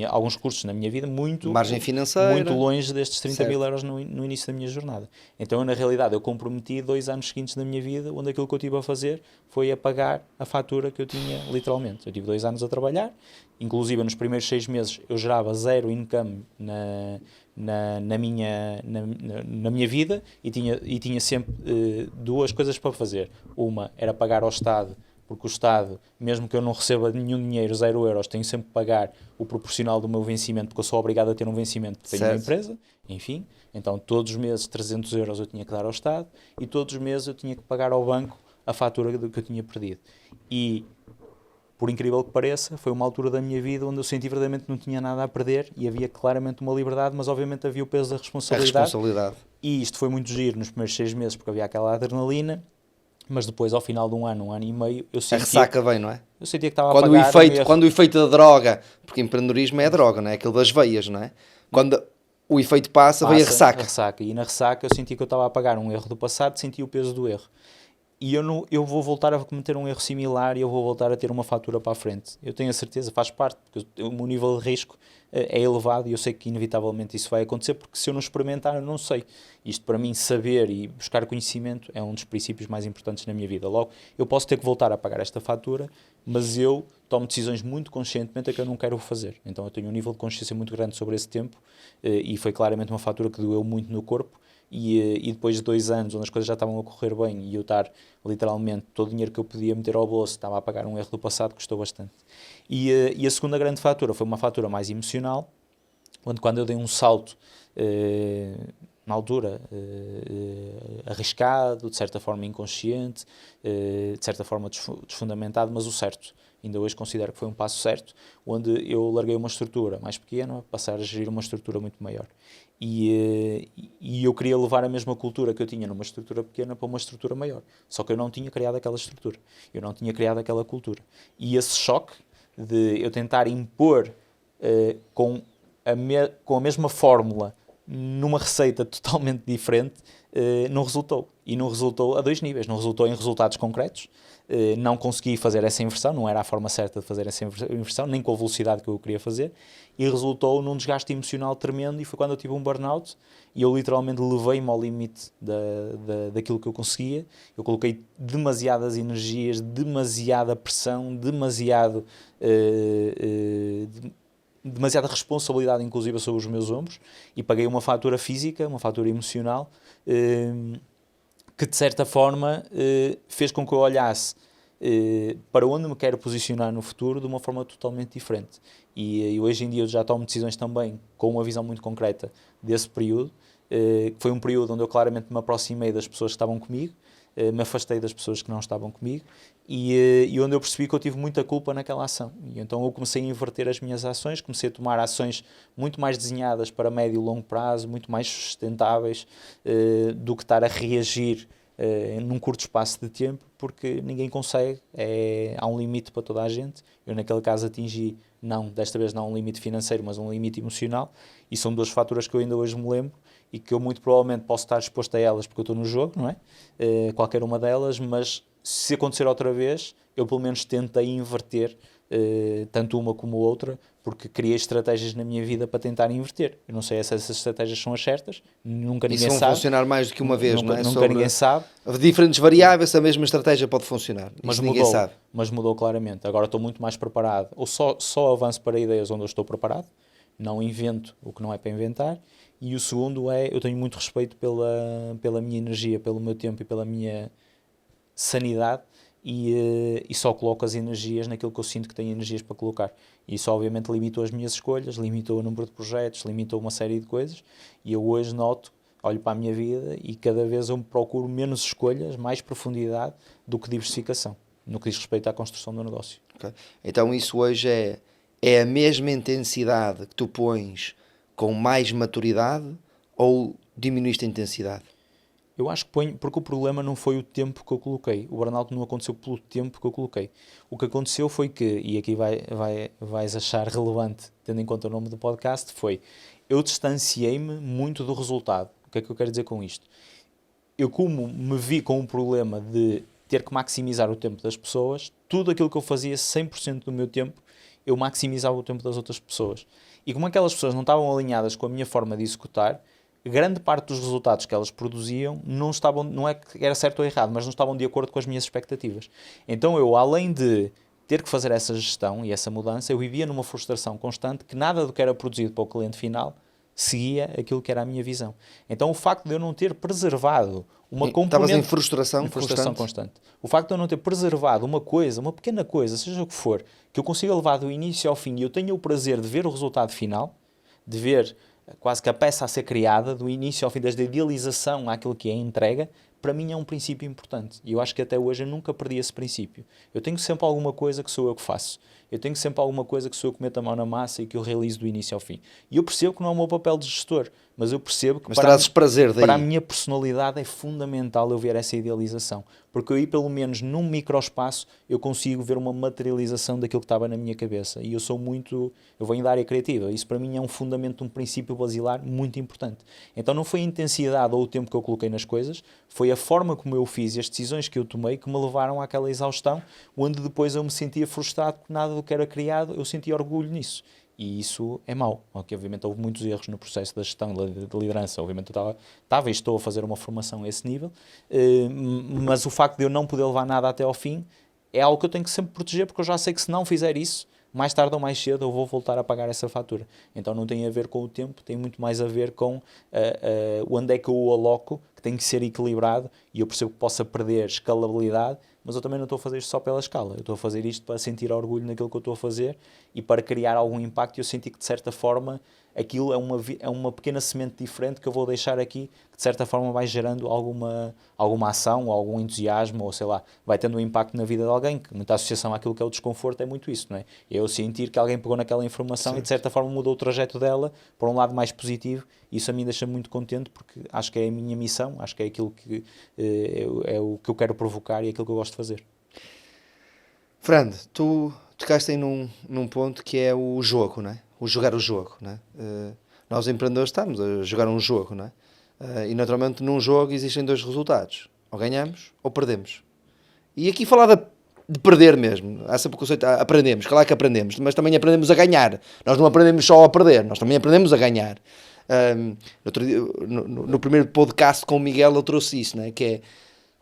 alguns recursos na minha vida muito, Margem financeira. muito longe destes 30 Certo. mil euros no início da minha jornada. Então, na realidade, eu comprometi 2 anos seguintes da minha vida, onde aquilo que eu tive a fazer foi a pagar a fatura que eu tinha, literalmente. Eu tive 2 anos a trabalhar, inclusive nos primeiros 6 meses eu gerava zero income na minha vida e tinha sempre duas coisas para fazer. Uma era pagar ao Estado, porque o Estado, mesmo que eu não receba nenhum dinheiro, 0 euros, tenho sempre que pagar o proporcional do meu vencimento, porque eu sou obrigado a ter um vencimento porque tenho uma empresa, enfim. Então todos os meses 300 euros eu tinha que dar ao Estado e todos os meses eu tinha que pagar ao banco a fatura que eu tinha perdido. E, por incrível que pareça, foi uma altura da minha vida onde eu senti verdadeiramente que não tinha nada a perder e havia claramente uma liberdade, mas obviamente havia o peso da responsabilidade. E isto foi muito giro nos primeiros 6 meses porque havia aquela adrenalina, mas depois ao final de um ano e meio, eu sentia... A ressaca vem, não é? Eu sentia que estava a pagar... Quando o efeito da droga, porque empreendedorismo é a droga, não é? Aquilo das veias, não é? Quando o efeito passa, vem a ressaca. E na ressaca eu senti que eu estava a pagar um erro do passado, senti o peso do erro. E eu vou voltar a cometer um erro similar e eu vou voltar a ter uma fatura para a frente. Eu tenho a certeza, faz parte, porque o meu nível de risco é elevado e eu sei que inevitavelmente isso vai acontecer, porque se eu não experimentar, eu não sei. Isto para mim, saber e buscar conhecimento é um dos princípios mais importantes na minha vida. Logo, eu posso ter que voltar a pagar esta fatura, mas eu tomo decisões muito conscientemente a que eu não quero fazer. Então eu tenho um nível de consciência muito grande sobre esse tempo e foi claramente uma fatura que doeu muito no corpo. E depois de 2 anos onde as coisas já estavam a correr bem e eu estar literalmente todo o dinheiro que eu podia meter ao bolso estava a pagar um erro do passado, custou bastante. E a segunda grande fatura foi uma fatura mais emocional, onde quando eu dei um salto na altura arriscado, de certa forma inconsciente, de certa forma desfundamentado, mas o certo. Ainda hoje considero que foi um passo certo, onde eu larguei uma estrutura mais pequena, passar a gerir uma estrutura muito maior. E eu queria levar a mesma cultura que eu tinha numa estrutura pequena para uma estrutura maior. Só que eu não tinha criado aquela estrutura. Eu não tinha criado aquela cultura. E esse choque de eu tentar impor com a mesma fórmula numa receita totalmente diferente, não resultou. E não resultou a 2 níveis. Não resultou em resultados concretos. Não consegui fazer essa inversão, não era a forma certa de fazer essa inversão, nem com a velocidade que eu queria fazer, e resultou num desgaste emocional tremendo, e foi quando eu tive um burnout, e eu literalmente levei-me ao limite daquilo que eu conseguia. Eu coloquei demasiadas energias, demasiada pressão, demasiada responsabilidade, inclusive, sobre os meus ombros, e paguei uma fatura física, uma fatura emocional, que de certa forma fez com que eu olhasse para onde me quero posicionar no futuro de uma forma totalmente diferente. E hoje em dia eu já tomo decisões também com uma visão muito concreta desse período, que foi um período onde eu claramente me aproximei das pessoas que estavam comigo, me afastei das pessoas que não estavam comigo e onde eu percebi que eu tive muita culpa naquela ação. E então eu comecei a inverter as minhas ações, comecei a tomar ações muito mais desenhadas para médio e longo prazo, muito mais sustentáveis do que estar a reagir num curto espaço de tempo, porque ninguém consegue, há um limite para toda a gente. Eu naquele caso atingi, desta vez não um limite financeiro, mas um limite emocional, e são 2 faturas que eu ainda hoje me lembro e que eu muito provavelmente posso estar exposto a elas porque eu estou no jogo, não é? Qualquer uma delas, mas se acontecer outra vez, eu pelo menos tentei inverter tanto uma como a outra, porque criei estratégias na minha vida para tentar inverter. Eu não sei se essas estratégias são as certas, nunca ninguém sabe. Isso vão funcionar mais do que uma vez, não é? Nunca ninguém sabe. Diferentes variáveis, a mesma estratégia pode funcionar. Mas ninguém sabe. Mas mudou claramente. Agora estou muito mais preparado. Ou só avanço para ideias onde eu estou preparado, não invento o que não é para inventar. E o segundo eu tenho muito respeito pela minha energia, pelo meu tempo e pela minha sanidade, e só coloco as energias naquilo que eu sinto que tenho energias para colocar. E isso obviamente limitou as minhas escolhas, limitou o número de projetos, limitou uma série de coisas, e eu hoje noto olho para a minha vida e cada vez eu procuro menos escolhas, mais profundidade do que diversificação, no que diz respeito à construção do negócio. Ok. Então isso hoje é a mesma intensidade que tu pões com mais maturidade ou diminuíste a intensidade? Eu acho que ponho, porque o problema não foi o tempo que eu coloquei. O burnout não aconteceu pelo tempo que eu coloquei. O que aconteceu foi que, e aqui vais achar relevante, tendo em conta o nome do podcast, foi eu distanciei-me muito do resultado. O que é que eu quero dizer com isto? Eu, como me vi com um problema de ter que maximizar o tempo das pessoas, tudo aquilo que eu fazia 100% do meu tempo, eu maximizava o tempo das outras pessoas. E como aquelas pessoas não estavam alinhadas com a minha forma de executar, grande parte dos resultados que elas produziam não estavam, não é que era certo ou errado, mas não estavam de acordo com as minhas expectativas. Então eu, além de ter que fazer essa gestão e essa mudança, eu vivia numa frustração constante que nada do que era produzido para o cliente final seguia aquilo que era a minha visão. Então o facto de eu não ter preservado uma componente... Estavas em frustração constante. O facto de eu não ter preservado uma coisa, uma pequena coisa, seja o que for, que eu consiga levar do início ao fim e eu tenho o prazer de ver o resultado final, de ver quase que a peça a ser criada, do início ao fim, desde a idealização àquilo que é a entrega, para mim é um princípio importante. E eu acho que até hoje eu nunca perdi esse princípio. Eu tenho sempre alguma coisa que sou eu que faço. Eu tenho sempre alguma coisa que sou eu que meto a mão na massa e que eu realizo do início ao fim. E eu percebo que não é o meu papel de gestor, mas eu percebo que para a minha personalidade é fundamental eu ver essa idealização. Porque aí, pelo menos num microespaço, eu consigo ver uma materialização daquilo que estava na minha cabeça. E eu sou muito... Eu venho da área criativa. Isso para mim é um fundamento, um princípio basilar muito importante. Então não foi a intensidade ou o tempo que eu coloquei nas coisas, foi a forma como eu fiz e as decisões que eu tomei que me levaram àquela exaustão, onde depois eu me sentia frustrado porque nada do que era criado, eu sentia orgulho nisso. E isso é mau. Okay, obviamente houve muitos erros no processo da gestão de liderança. Obviamente eu estava e estou a fazer uma formação a esse nível, mas o facto de eu não poder levar nada até ao fim é algo que eu tenho que sempre proteger, porque eu já sei que se não fizer isso, mais tarde ou mais cedo eu vou voltar a pagar essa fatura. Então não tem a ver com o tempo, tem muito mais a ver com onde é que eu o aloco, que tem que ser equilibrado, e eu percebo que possa perder escalabilidade, mas eu também não estou a fazer isto só pela escala. Eu estou a fazer isto para sentir orgulho naquilo que eu estou a fazer e para criar algum impacto, e eu senti que de certa forma aquilo é uma pequena semente diferente que eu vou deixar aqui, que de certa forma vai gerando alguma ação, ou algum entusiasmo, ou sei lá, vai tendo um impacto na vida de alguém, que muita associação àquilo que é o desconforto é muito isso, não é? Eu sentir que alguém pegou naquela informação e de certa forma mudou o trajeto dela para um lado mais positivo, e isso a mim deixa-me muito contente, porque acho que é a minha missão, acho que é aquilo que é o que eu quero provocar e é aquilo que eu gosto de fazer. Fernando, tu tocaste aí num ponto que é o jogo, não é? O jogar o jogo, não é? Nós empreendedores estamos a jogar um jogo, não é? E naturalmente num jogo existem dois resultados: ou ganhamos ou perdemos. E aqui falar de perder mesmo, há sempre o conceito, aprendemos, claro que aprendemos, mas também aprendemos a ganhar. Nós não aprendemos só a perder, nós também aprendemos a ganhar. No primeiro podcast com o Miguel eu trouxe isso, não é? Que é,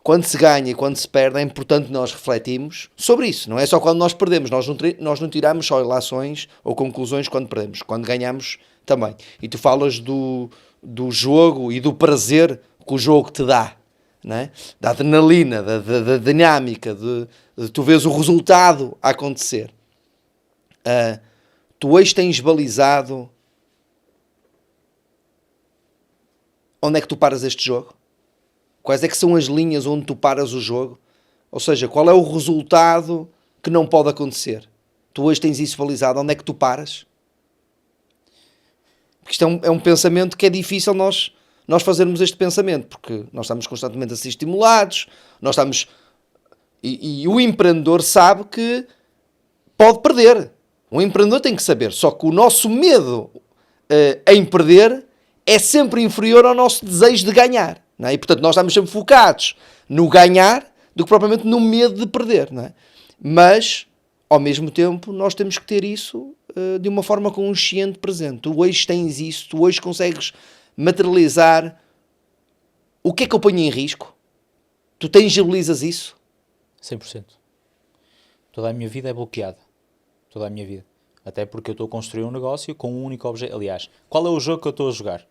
quando se ganha e quando se perde, é importante nós refletirmos sobre isso. Não é só quando nós perdemos. Nós não tiramos só ilações ou conclusões quando perdemos. Quando ganhamos, também. E tu falas do jogo e do prazer que o jogo te dá. Não é? Da adrenalina, da dinâmica, de tu vês o resultado a acontecer. Tu hoje tens balizado onde é que tu paras este jogo? Quais é que são as linhas onde tu paras o jogo? Ou seja, qual é o resultado que não pode acontecer? Tu hoje tens isso balizado, onde é que tu paras? Porque isto é um pensamento que é difícil nós fazermos este pensamento, porque nós estamos constantemente a ser estimulados, nós estamos... E o empreendedor sabe que pode perder. O empreendedor tem que saber, só que o nosso medo em perder é sempre inferior ao nosso desejo de ganhar. Não é? E portanto nós estamos sempre focados no ganhar do que propriamente no medo de perder. Não é? Mas, ao mesmo tempo, nós temos que ter isso de uma forma consciente presente. Tu hoje tens isso, tu hoje consegues materializar o que é que eu ponho em risco. Tu tangibilizas isso? 100%. Toda a minha vida é bloqueada. Toda a minha vida. Até porque eu estou a construir um negócio com um único objeto. Aliás, qual é o jogo que eu estou a jogar?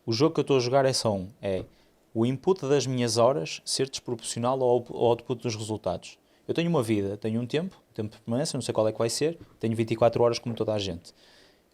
O jogo que eu estou a jogar é só um. É o input das minhas horas ser desproporcional ao output dos resultados. Eu tenho uma vida, tenho um tempo de permanência, não sei qual é que vai ser, tenho 24 horas como toda a gente.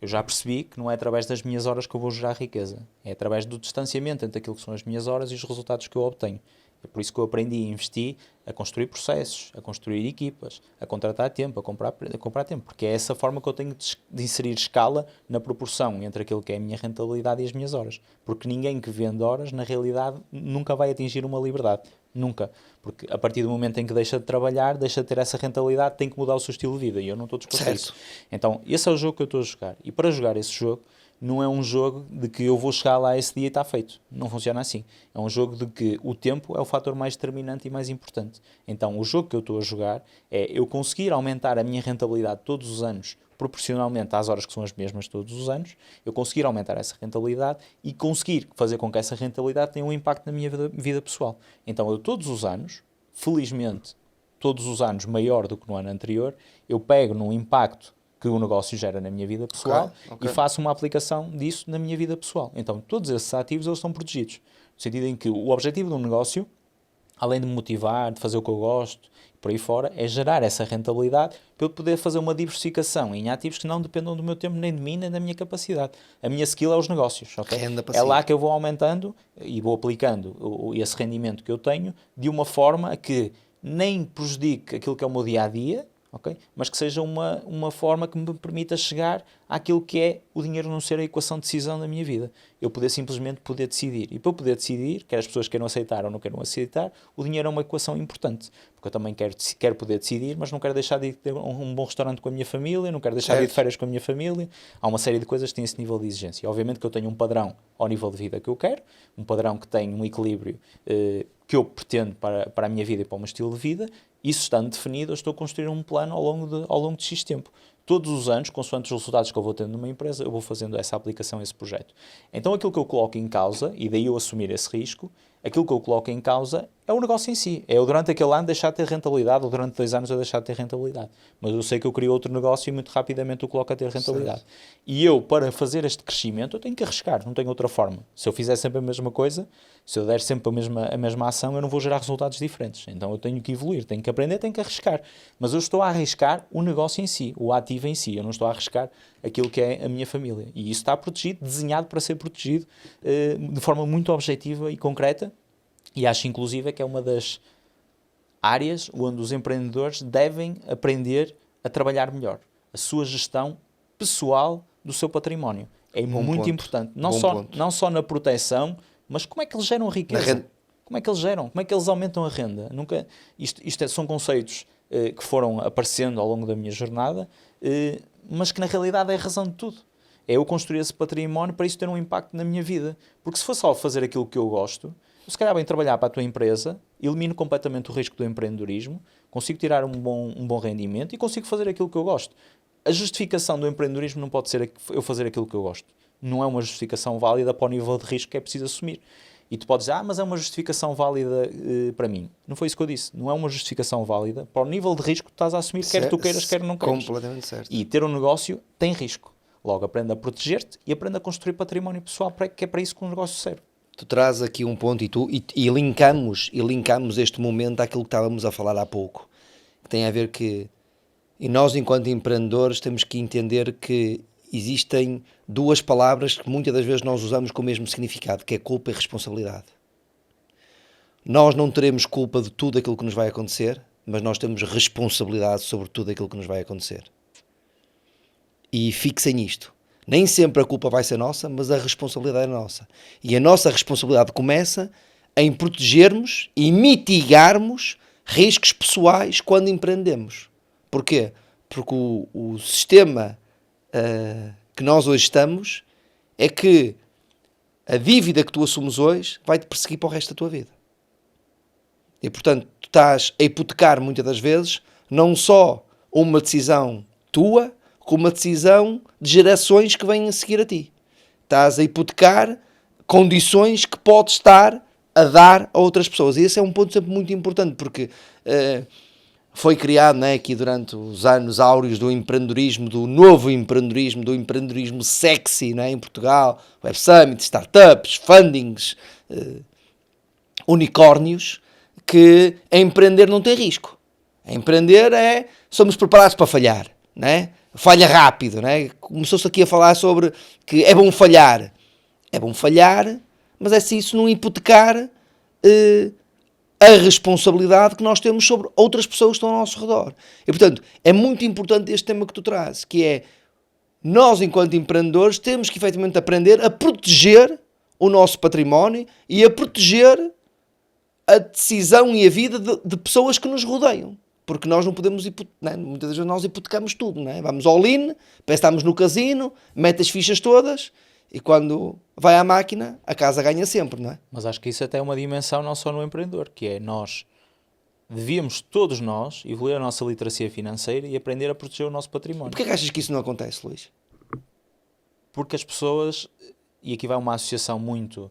Eu já percebi que não é através das minhas horas que eu vou gerar riqueza. É através do distanciamento entre aquilo que são as minhas horas e os resultados que eu obtenho. É por isso que eu aprendi e investi a construir processos, a construir equipas, a contratar tempo, a comprar tempo. Porque é essa forma que eu tenho de inserir escala na proporção entre aquilo que é a minha rentabilidade e as minhas horas. Porque ninguém que vende horas, na realidade, nunca vai atingir uma liberdade. Nunca. Porque a partir do momento em que deixa de trabalhar, deixa de ter essa rentabilidade, tem que mudar o seu estilo de vida. E eu não estou disposto a isso. Então, esse é o jogo que eu estou a jogar. E para jogar esse jogo, não é um jogo de que eu vou chegar lá esse dia e está feito. Não funciona assim. É um jogo de que o tempo é o fator mais determinante e mais importante. Então, o jogo que eu estou a jogar é eu conseguir aumentar a minha rentabilidade todos os anos, proporcionalmente às horas que são as mesmas todos os anos, eu conseguir aumentar essa rentabilidade e conseguir fazer com que essa rentabilidade tenha um impacto na minha vida pessoal. Então, eu todos os anos, felizmente, todos os anos maior do que no ano anterior, eu pego num impacto que o negócio gera na minha vida pessoal e faço uma aplicação disso na minha vida pessoal. Então, todos esses ativos eles estão protegidos. No sentido em que o objetivo de um negócio, além de me motivar, de fazer o que eu gosto, por aí fora, é gerar essa rentabilidade para eu poder fazer uma diversificação em ativos que não dependam do meu tempo, nem de mim, nem da minha capacidade. A minha skill é os negócios. Okay? É lá que eu vou aumentando e vou aplicando esse rendimento que eu tenho de uma forma que nem prejudique aquilo que é o meu dia-a-dia, okay? Mas que seja uma forma que me permita chegar àquilo que é o dinheiro não ser a equação de decisão da minha vida. Eu poder simplesmente poder decidir. E para eu poder decidir, quer as pessoas queiram aceitar ou não queiram aceitar, o dinheiro é uma equação importante. Porque eu também quero poder decidir, mas não quero deixar de ir ter um bom restaurante com a minha família, não quero deixar de ir de férias com a minha família. Há uma série de coisas que têm esse nível de exigência. Obviamente que eu tenho um padrão ao nível de vida que eu quero, um padrão que tem um equilíbrio que eu pretendo para a minha vida e para o meu estilo de vida. Isso estando definido, eu estou a construir um plano ao longo de X tempo. Todos os anos, consoante os resultados que eu vou tendo numa empresa, eu vou fazendo essa aplicação, esse projeto. Então aquilo que eu coloco em causa, e daí eu assumir esse risco, aquilo que eu coloco em causa é o negócio em si. É eu durante aquele ano deixar de ter rentabilidade, ou durante 2 anos eu deixar de ter rentabilidade. Mas eu sei que eu crio outro negócio e muito rapidamente eu coloco a ter rentabilidade. Certo. E eu, para fazer este crescimento, eu tenho que arriscar, não tenho outra forma. Se eu fizer sempre a mesma coisa, se eu der sempre a mesma ação, eu não vou gerar resultados diferentes. Então eu tenho que evoluir, tenho que aprender, tenho que arriscar. Mas eu estou a arriscar o negócio em si, o ativo em si. Eu não estou a arriscar aquilo que é a minha família. E isso está protegido, desenhado para ser protegido de forma muito objetiva e concreta. E acho, inclusive, que é uma das áreas onde os empreendedores devem aprender a trabalhar melhor. A sua gestão pessoal do seu património. É muito importante. Não só na proteção, mas como é que eles geram riqueza? Como é que eles geram? Como é que eles aumentam a renda? São conceitos que foram aparecendo ao longo da minha jornada, mas que na realidade é a razão de tudo. É eu construir esse património para isso ter um impacto na minha vida. Porque se for só fazer aquilo que eu gosto, se calhar bem trabalhar para a tua empresa, elimino completamente o risco do empreendedorismo, consigo tirar um bom rendimento e consigo fazer aquilo que eu gosto. A justificação do empreendedorismo não pode ser eu fazer aquilo que eu gosto. Não é uma justificação válida para o nível de risco que é preciso assumir. E tu podes dizer, mas é uma justificação válida para mim. Não foi isso que eu disse. Não é uma justificação válida para o nível de risco que tu estás a assumir, quer tu queiras, quer não queiras. Completamente certo. E ter um negócio tem risco. Logo, aprende a proteger-te e aprende a construir património pessoal, que é para isso que um negócio serve. Tu traz aqui um ponto e linkamos este momento àquilo que estávamos a falar há pouco. Que tem a ver e nós, enquanto empreendedores, temos que entender que existem 2 palavras que muitas das vezes nós usamos com o mesmo significado, que é culpa e responsabilidade. Nós não teremos culpa de tudo aquilo que nos vai acontecer, mas nós temos responsabilidade sobre tudo aquilo que nos vai acontecer. E fixem isto. Nem sempre a culpa vai ser nossa, mas a responsabilidade é nossa. E a nossa responsabilidade começa em protegermos e mitigarmos riscos pessoais quando empreendemos. Porquê? Porque o sistema que nós hoje estamos é que a dívida que tu assumes hoje vai-te perseguir para o resto da tua vida. E, portanto, tu estás a hipotecar muitas das vezes não só uma decisão tua, como uma decisão de gerações que vêm a seguir a ti. Estás a hipotecar condições que podes estar a dar a outras pessoas. E esse é um ponto sempre muito importante, porque foi criado, aqui durante os anos áureos do empreendedorismo, do novo empreendedorismo, do empreendedorismo sexy, em Portugal, Web Summit, startups, fundings, unicórnios, que a empreender não tem risco. A empreender somos preparados para falhar. né? Falha rápido, né? Começou-se aqui a falar sobre que é bom falhar. É bom falhar, mas é se isso não hipotecar a responsabilidade que nós temos sobre outras pessoas que estão ao nosso redor. E, portanto, é muito importante este tema que tu trazes, que é nós, enquanto empreendedores, temos que efetivamente aprender a proteger o nosso património e a proteger a decisão e a vida de pessoas que nos rodeiam. Porque nós não podemos, né? Muitas vezes nós hipotecamos tudo, né? Vamos all in, parece que estamos no casino, mete as fichas todas e quando vai à máquina, a casa ganha sempre, não é? Mas acho que isso até é uma dimensão não só no empreendedor, que é devíamos todos nós evoluir a nossa literacia financeira e aprender a proteger o nosso património. Porquê que achas que isso não acontece, Luís? Porque as pessoas, e aqui vai uma associação muito,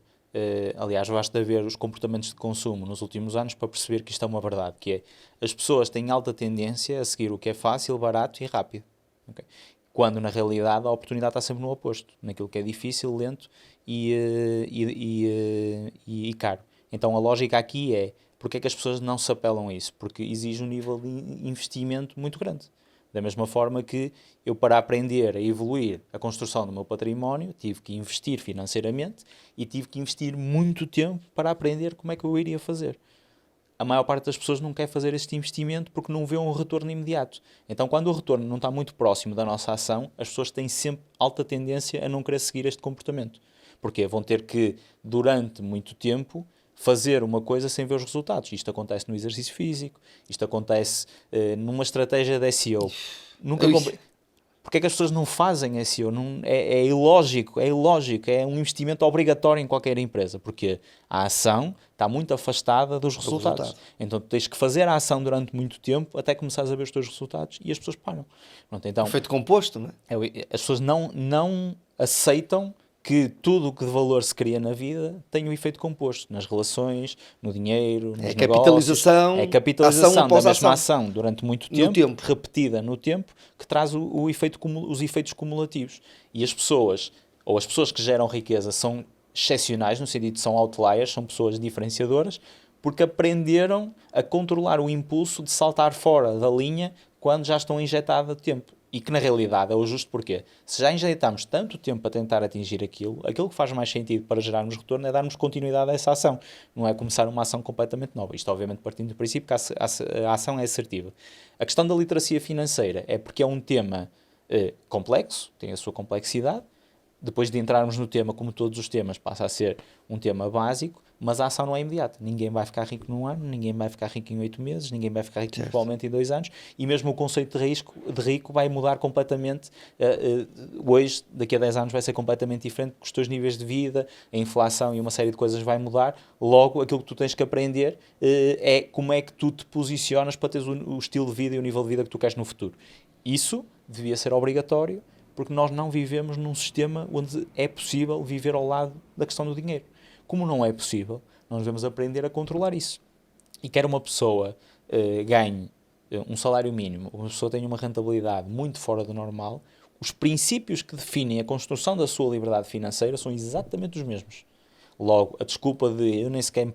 aliás, basta ver os comportamentos de consumo nos últimos anos para perceber que isto é uma verdade, que é, as pessoas têm alta tendência a seguir o que é fácil, barato e rápido. Okay? Quando, na realidade, a oportunidade está sempre no oposto, naquilo que é difícil, lento e caro. Então, a lógica aqui é, porque é que as pessoas não se apelam a isso? Porque exige um nível de investimento muito grande. Da mesma forma que eu, para aprender a evoluir a construção do meu património, tive que investir financeiramente e tive que investir muito tempo para aprender como é que eu iria fazer. A maior parte das pessoas não quer fazer este investimento porque não vê um retorno imediato. Então, quando o retorno não está muito próximo da nossa ação, as pessoas têm sempre alta tendência a não querer seguir este comportamento. Porque vão ter que, durante muito tempo, fazer uma coisa sem ver os resultados. Isto acontece no exercício físico, isto acontece numa estratégia de SEO. Porque é que as pessoas não fazem SEO? É ilógico, é um investimento obrigatório em qualquer empresa, porque a ação está muito afastada dos resultados. Então tu tens que fazer a ação durante muito tempo até começares a ver os teus resultados e as pessoas param. Pronto, então, efeito composto, não é? As pessoas não aceitam que tudo o que de valor se cria na vida tem um efeito composto, nas relações, no dinheiro, nos negócios. Capitalização, é capitalização ação da mesma ação durante muito tempo, no repetida no tempo, que traz os efeitos cumulativos. E as pessoas que geram riqueza são excepcionais, no sentido de são outliers, são pessoas diferenciadoras, porque aprenderam a controlar o impulso de saltar fora da linha quando já estão injetados a tempo. E que na realidade é o justo porque se já injetamos tanto tempo a tentar atingir aquilo que faz mais sentido para gerarmos retorno é darmos continuidade a essa ação, não é começar uma ação completamente nova. Isto obviamente partindo do princípio que a ação é assertiva. A questão da literacia financeira é porque é um tema complexo, tem a sua complexidade. Depois de entrarmos no tema, como todos os temas, passa a ser um tema básico, mas a ação não é imediata. Ninguém vai ficar rico num ano, ninguém vai ficar rico em 8 meses, ninguém vai ficar rico provavelmente em 2 anos, e mesmo o conceito de rico vai mudar completamente. Hoje, daqui a 10 anos, vai ser completamente diferente, porque os teus níveis de vida, a inflação e uma série de coisas vai mudar. Logo, aquilo que tu tens que aprender é como é que tu te posicionas para teres o estilo de vida e o nível de vida que tu queres no futuro. Isso devia ser obrigatório, porque nós não vivemos num sistema onde é possível viver ao lado da questão do dinheiro. Como não é possível, nós devemos aprender a controlar isso. E quer uma pessoa ganhe um salário mínimo, uma pessoa tenha uma rentabilidade muito fora do normal, os princípios que definem a construção da sua liberdade financeira são exatamente os mesmos. Logo, a desculpa de eu nem sequer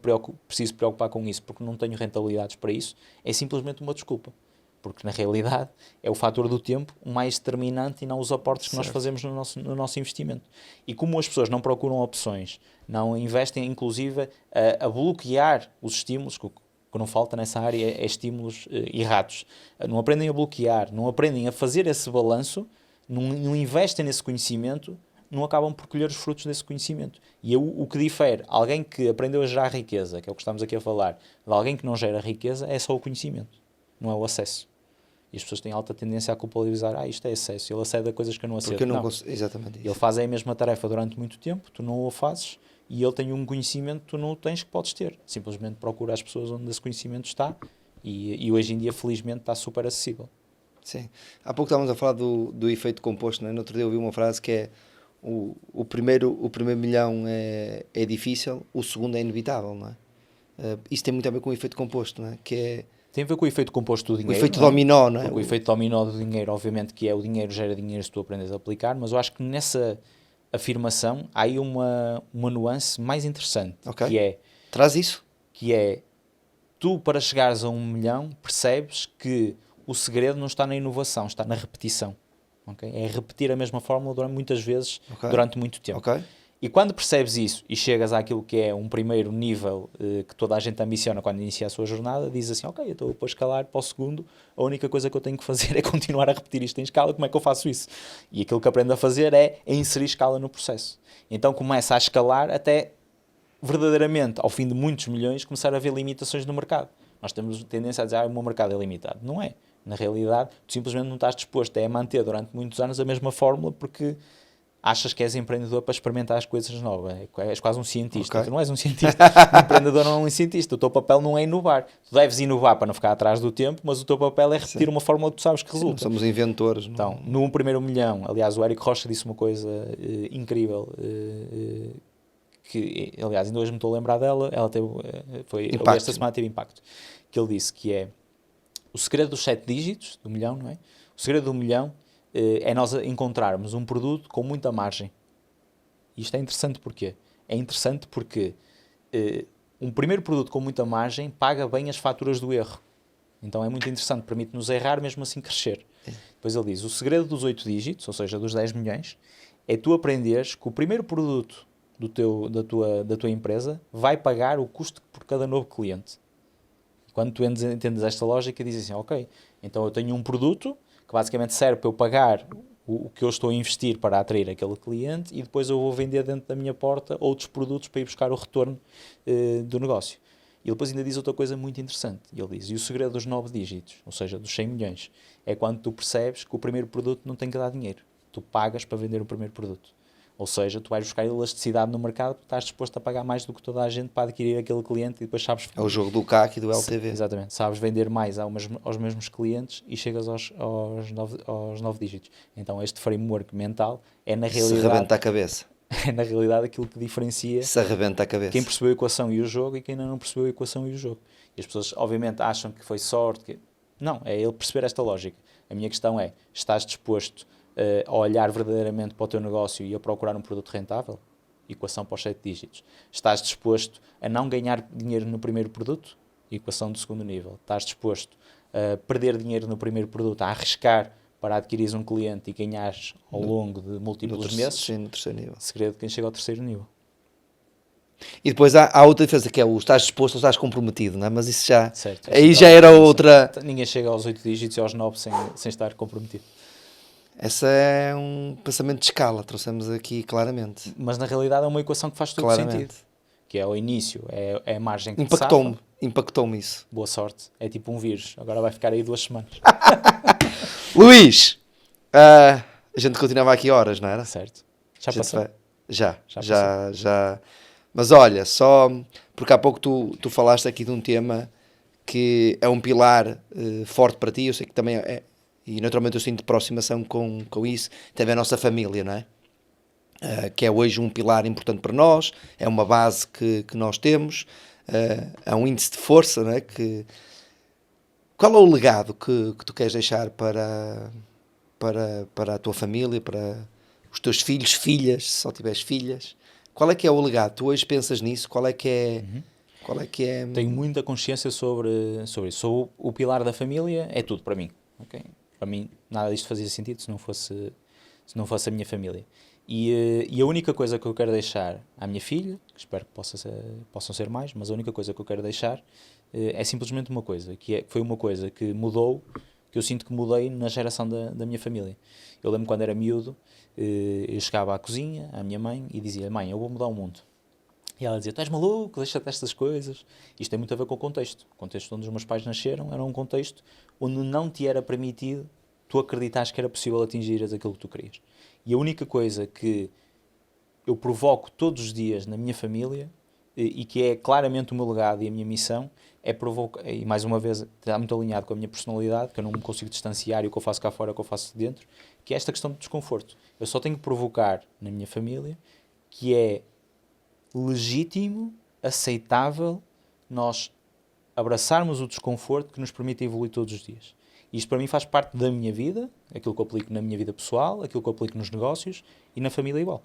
preciso preocupar com isso porque não tenho rentabilidades para isso, é simplesmente uma desculpa. Porque, na realidade, é o fator do tempo o mais determinante e não os aportes que nós fazemos no nosso investimento. E como as pessoas não procuram opções, não investem, inclusive, a bloquear os estímulos, que não falta nessa área é estímulos errados. Não aprendem a bloquear, não aprendem a fazer esse balanço, não investem nesse conhecimento, não acabam por colher os frutos desse conhecimento. E o que difere alguém que aprendeu a gerar riqueza, que é o que estamos aqui a falar, de alguém que não gera riqueza, é só o conhecimento, não é o acesso. E as pessoas têm alta tendência a culpabilizar, isto é excesso, ele acede a coisas que eu não aceito. Porque eu não exatamente isso. Ele faz a mesma tarefa durante muito tempo, tu não o fazes, e ele tem um conhecimento que tu não tens que podes ter. Simplesmente procura as pessoas onde esse conhecimento está, e hoje em dia, felizmente, está super acessível. Sim. Há pouco estávamos a falar do efeito composto, não é? No outro dia eu ouvi uma frase que é o primeiro milhão é difícil, o segundo é inevitável, não é? Isso tem muito a ver com o efeito composto, não é? Que é... Tem a ver com o efeito composto do dinheiro. O efeito dominó, não é? Porque o efeito dominó do dinheiro, obviamente, que é o dinheiro gera dinheiro se tu aprendes a aplicar, mas eu acho que nessa afirmação há aí uma nuance mais interessante, que é... Traz isso. Que é, tu para chegares a 1 milhão percebes que o segredo não está na inovação, está na repetição. Okay? É repetir a mesma fórmula muitas vezes, durante muito tempo. Ok. E quando percebes isso e chegas àquilo que é um primeiro nível que toda a gente ambiciona quando inicia a sua jornada, dizes assim, ok, eu estou para escalar para o segundo, a única coisa que eu tenho que fazer é continuar a repetir isto em escala, como é que eu faço isso? E aquilo que aprendo a fazer é inserir escala no processo. Então começa a escalar até verdadeiramente, ao fim de muitos milhões, começar a haver limitações no mercado. Nós temos tendência a dizer, o meu mercado é limitado. Não é. Na realidade, tu simplesmente não estás disposto a manter durante muitos anos a mesma fórmula porque achas que és empreendedor para experimentar as coisas novas. És quase um cientista. Ok. Tu não és um cientista. Um empreendedor não é um cientista. O teu papel não é inovar. Tu deves inovar para não ficar atrás do tempo, mas o teu papel é repetir uma fórmula que tu sabes que resulta. Sim, somos inventores. Não? Então, no primeiro milhão, aliás, o Érico Rocha disse uma coisa incrível, que, aliás, ainda hoje me estou a lembrar dela, ela teve, esta semana teve impacto, que ele disse que é o segredo dos 7 dígitos do milhão, não é? O segredo do milhão é nós encontrarmos um produto com muita margem. E isto é interessante porquê? É interessante porque um primeiro produto com muita margem paga bem as faturas do erro. Então é muito interessante, permite-nos errar, mesmo assim crescer. Depois ele diz, o segredo dos 8 dígitos, ou seja, dos 10 milhões, é tu aprenderes que o primeiro produto da tua empresa vai pagar o custo por cada novo cliente. Quando tu entendes esta lógica, dizes assim, ok, então eu tenho um produto que basicamente serve para eu pagar o que eu estou a investir para atrair aquele cliente e depois eu vou vender dentro da minha porta outros produtos para ir buscar o retorno do negócio. E ele depois ainda diz outra coisa muito interessante. Ele diz, e o segredo dos 9 dígitos, ou seja, dos 100 milhões, é quando tu percebes que o primeiro produto não tem que dar dinheiro. Tu pagas para vender o primeiro produto. Ou seja, tu vais buscar elasticidade no mercado porque estás disposto a pagar mais do que toda a gente para adquirir aquele cliente e depois sabes... É o jogo do CAC e do LTV. Exatamente. Sabes vender mais aos mesmos clientes e chegas aos 9 dígitos. Então este framework mental é na realidade... Se arrebenta a cabeça. É na realidade aquilo que diferencia... Se arrebenta a cabeça. Quem percebeu a equação e o jogo e quem ainda não percebeu a equação e o jogo. E as pessoas obviamente acham que foi sorte. Não, é ele perceber esta lógica. A minha questão é, estás disposto a olhar verdadeiramente para o teu negócio e a procurar um produto rentável? Equação para os 7 dígitos. Estás disposto a não ganhar dinheiro no primeiro produto? Equação do segundo nível. Estás disposto a perder dinheiro no primeiro produto, a arriscar para adquirires um cliente e ganhares ao longo de múltiplos meses? Sim, no terceiro nível. Segredo de quem chega ao terceiro nível. E depois há outra diferença que é o estás disposto ou estás comprometido, não é? Mas isso já... Certo. Aí já era outra... Ninguém chega aos 8 dígitos e aos 9 sem estar comprometido. Essa é um pensamento de escala, trouxemos aqui claramente. Mas na realidade é uma equação que faz todo sentido. Que é ao início, é a margem que Impactou-me isso. Boa sorte. É tipo um vírus. Agora vai ficar aí 2 semanas. Luís, a gente continuava aqui horas, não era? Certo. Já passou? Já. Mas olha, só porque há pouco tu falaste aqui de um tema que é um pilar forte para ti, eu sei que também é, e naturalmente eu sinto aproximação com isso, também a nossa família, não é? Que é hoje um pilar importante para nós, é uma base que nós temos, é um índice de força, não é? Qual é o legado que tu queres deixar para a tua família, para os teus filhos, filhas, se só tiveres filhas? Qual é que é o legado? Tu hoje pensas nisso? Qual é que é... Tenho muita consciência sobre isso. Sou o pilar da família, é tudo para mim. Okay? Para mim, nada disto fazia sentido se não fosse a minha família. E a única coisa que eu quero deixar à minha filha, que espero que possam ser mais, mas a única coisa que eu quero deixar é simplesmente uma coisa, foi uma coisa que mudou, que eu sinto que mudei na geração da minha família. Eu lembro quando era miúdo, eu chegava à cozinha, à minha mãe, e dizia, mãe, eu vou mudar o mundo. E ela dizia, tu és maluco, deixa-te destas coisas. Isto tem muito a ver com o contexto. O contexto onde os meus pais nasceram era um contexto onde não te era permitido tu acreditares que era possível atingir aquilo que tu querias. E a única coisa que eu provoco todos os dias na minha família, e que é claramente o meu legado e a minha missão, é provocar, e mais uma vez está muito alinhado com a minha personalidade, que eu não me consigo distanciar e o que eu faço cá fora é o que eu faço dentro, que é esta questão de desconforto. Eu só tenho que provocar na minha família que é legítimo, aceitável, nós abraçarmos o desconforto que nos permite evoluir todos os dias. Isto para mim faz parte da minha vida, aquilo que eu aplico na minha vida pessoal, aquilo que eu aplico nos negócios e na família igual.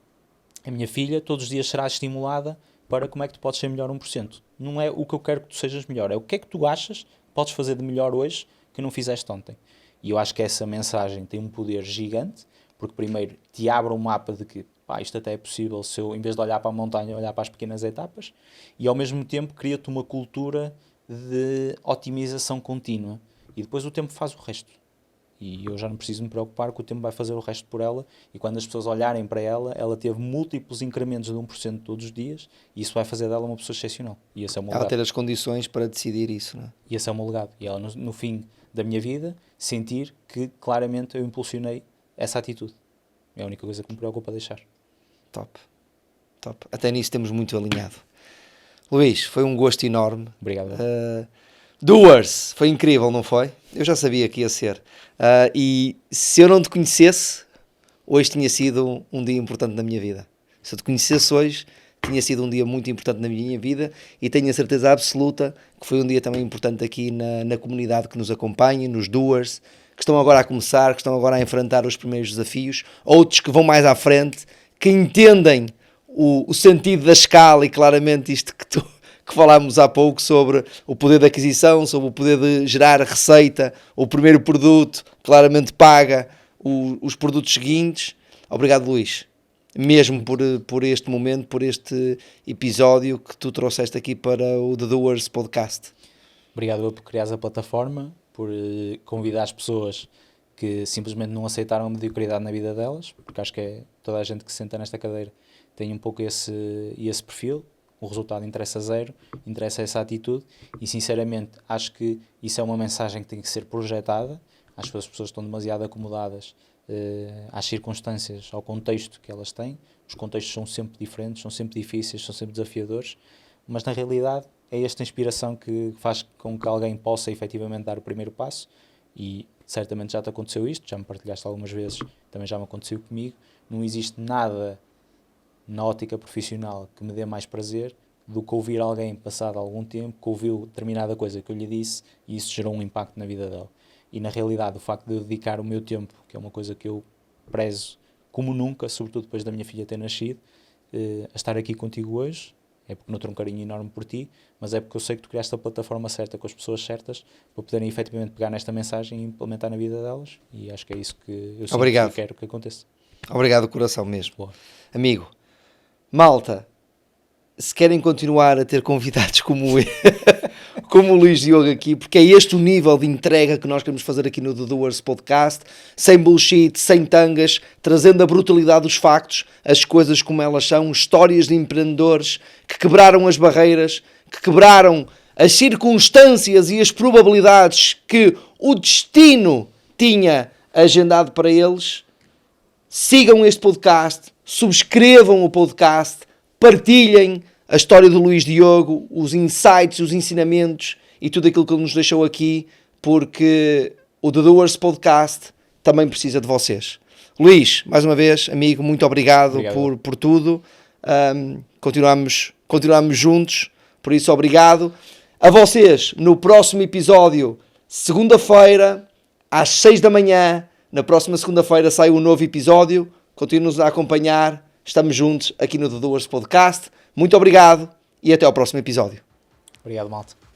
A minha filha todos os dias será estimulada para como é que tu podes ser melhor 1%. Não é o que eu quero que tu sejas melhor, é o que é que tu achas que podes fazer de melhor hoje que não fizeste ontem. E eu acho que essa mensagem tem um poder gigante, porque primeiro te abre um mapa de que isto até é possível se eu, em vez de olhar para a montanha, olhar para as pequenas etapas, e ao mesmo tempo cria-te uma cultura de otimização contínua. E depois o tempo faz o resto. E eu já não preciso me preocupar que o tempo vai fazer o resto por ela, e quando as pessoas olharem para ela, ela teve múltiplos incrementos de 1% todos os dias, e isso vai fazer dela uma pessoa excepcional. E esse é o meu Ela legado. ter as condições para decidir isso, não é? E esse é o meu legado. E ela, no fim da minha vida, sentir que claramente eu impulsionei essa atitude. É a única coisa que me preocupa deixar. Top. Até nisso temos muito alinhado. Luís, foi um gosto enorme. Obrigado. Doers, foi incrível, não foi? Eu já sabia que ia ser. E se eu não te conhecesse, hoje tinha sido um dia importante na minha vida. Se eu te conhecesse hoje, tinha sido um dia muito importante na minha vida, e tenho a certeza absoluta que foi um dia também importante aqui na comunidade que nos acompanha, nos Doers, que estão agora a começar, que estão agora a enfrentar os primeiros desafios, outros que vão mais à frente, que entendem o sentido da escala, e claramente isto que falámos há pouco sobre o poder de aquisição, sobre o poder de gerar receita. O primeiro produto claramente paga os produtos seguintes. Obrigado, Luís, mesmo por este momento, por este episódio que tu trouxeste aqui para o The Doers Podcast. Obrigado por criares a plataforma, por convidar as pessoas que simplesmente não aceitaram a mediocridade na vida delas, porque acho que é toda a gente que se senta nesta cadeira tem um pouco esse perfil. O resultado interessa zero, interessa essa atitude, e sinceramente acho que isso é uma mensagem que tem que ser projetada. Acho que as pessoas estão demasiado acomodadas às circunstâncias, ao contexto que elas têm. Os contextos são sempre diferentes, são sempre difíceis, são sempre desafiadores, mas na realidade é esta inspiração que faz com que alguém possa efetivamente dar o primeiro passo. E certamente já te aconteceu isto, já me partilhaste algumas vezes, também já me aconteceu comigo. Não existe nada na ótica profissional que me dê mais prazer do que ouvir alguém passado algum tempo que ouviu determinada coisa que eu lhe disse e isso gerou um impacto na vida dela. E na realidade o facto de eu dedicar o meu tempo, que é uma coisa que eu prezo como nunca, sobretudo depois da minha filha ter nascido, a estar aqui contigo hoje, é porque não tenho um carinho enorme por ti, mas é porque eu sei que tu criaste a plataforma certa com as pessoas certas para poderem efetivamente pegar nesta mensagem e implementar na vida delas, e acho que é isso que eu sinto e quero que aconteça. Obrigado, coração mesmo. Boa. Amigo, malta, se querem continuar a ter convidados como o Luís Diogo aqui, porque é este o nível de entrega que nós queremos fazer aqui no The Doers Podcast, sem bullshit, sem tangas, trazendo a brutalidade dos factos, as coisas como elas são, histórias de empreendedores que quebraram as barreiras, que quebraram as circunstâncias e as probabilidades que o destino tinha agendado para eles. Sigam este podcast, subscrevam o podcast, partilhem a história do Luís Diogo, os insights, os ensinamentos e tudo aquilo que ele nos deixou aqui, porque o The Doers Podcast também precisa de vocês. Luís, mais uma vez, amigo, muito obrigado. Por tudo. Continuamos juntos, por isso obrigado. A vocês, no próximo episódio, segunda-feira, às 6 da manhã, na próxima segunda-feira sai um novo episódio. Continuem-nos a acompanhar. Estamos juntos aqui no The Doers Podcast. Muito obrigado e até ao próximo episódio. Obrigado, malta.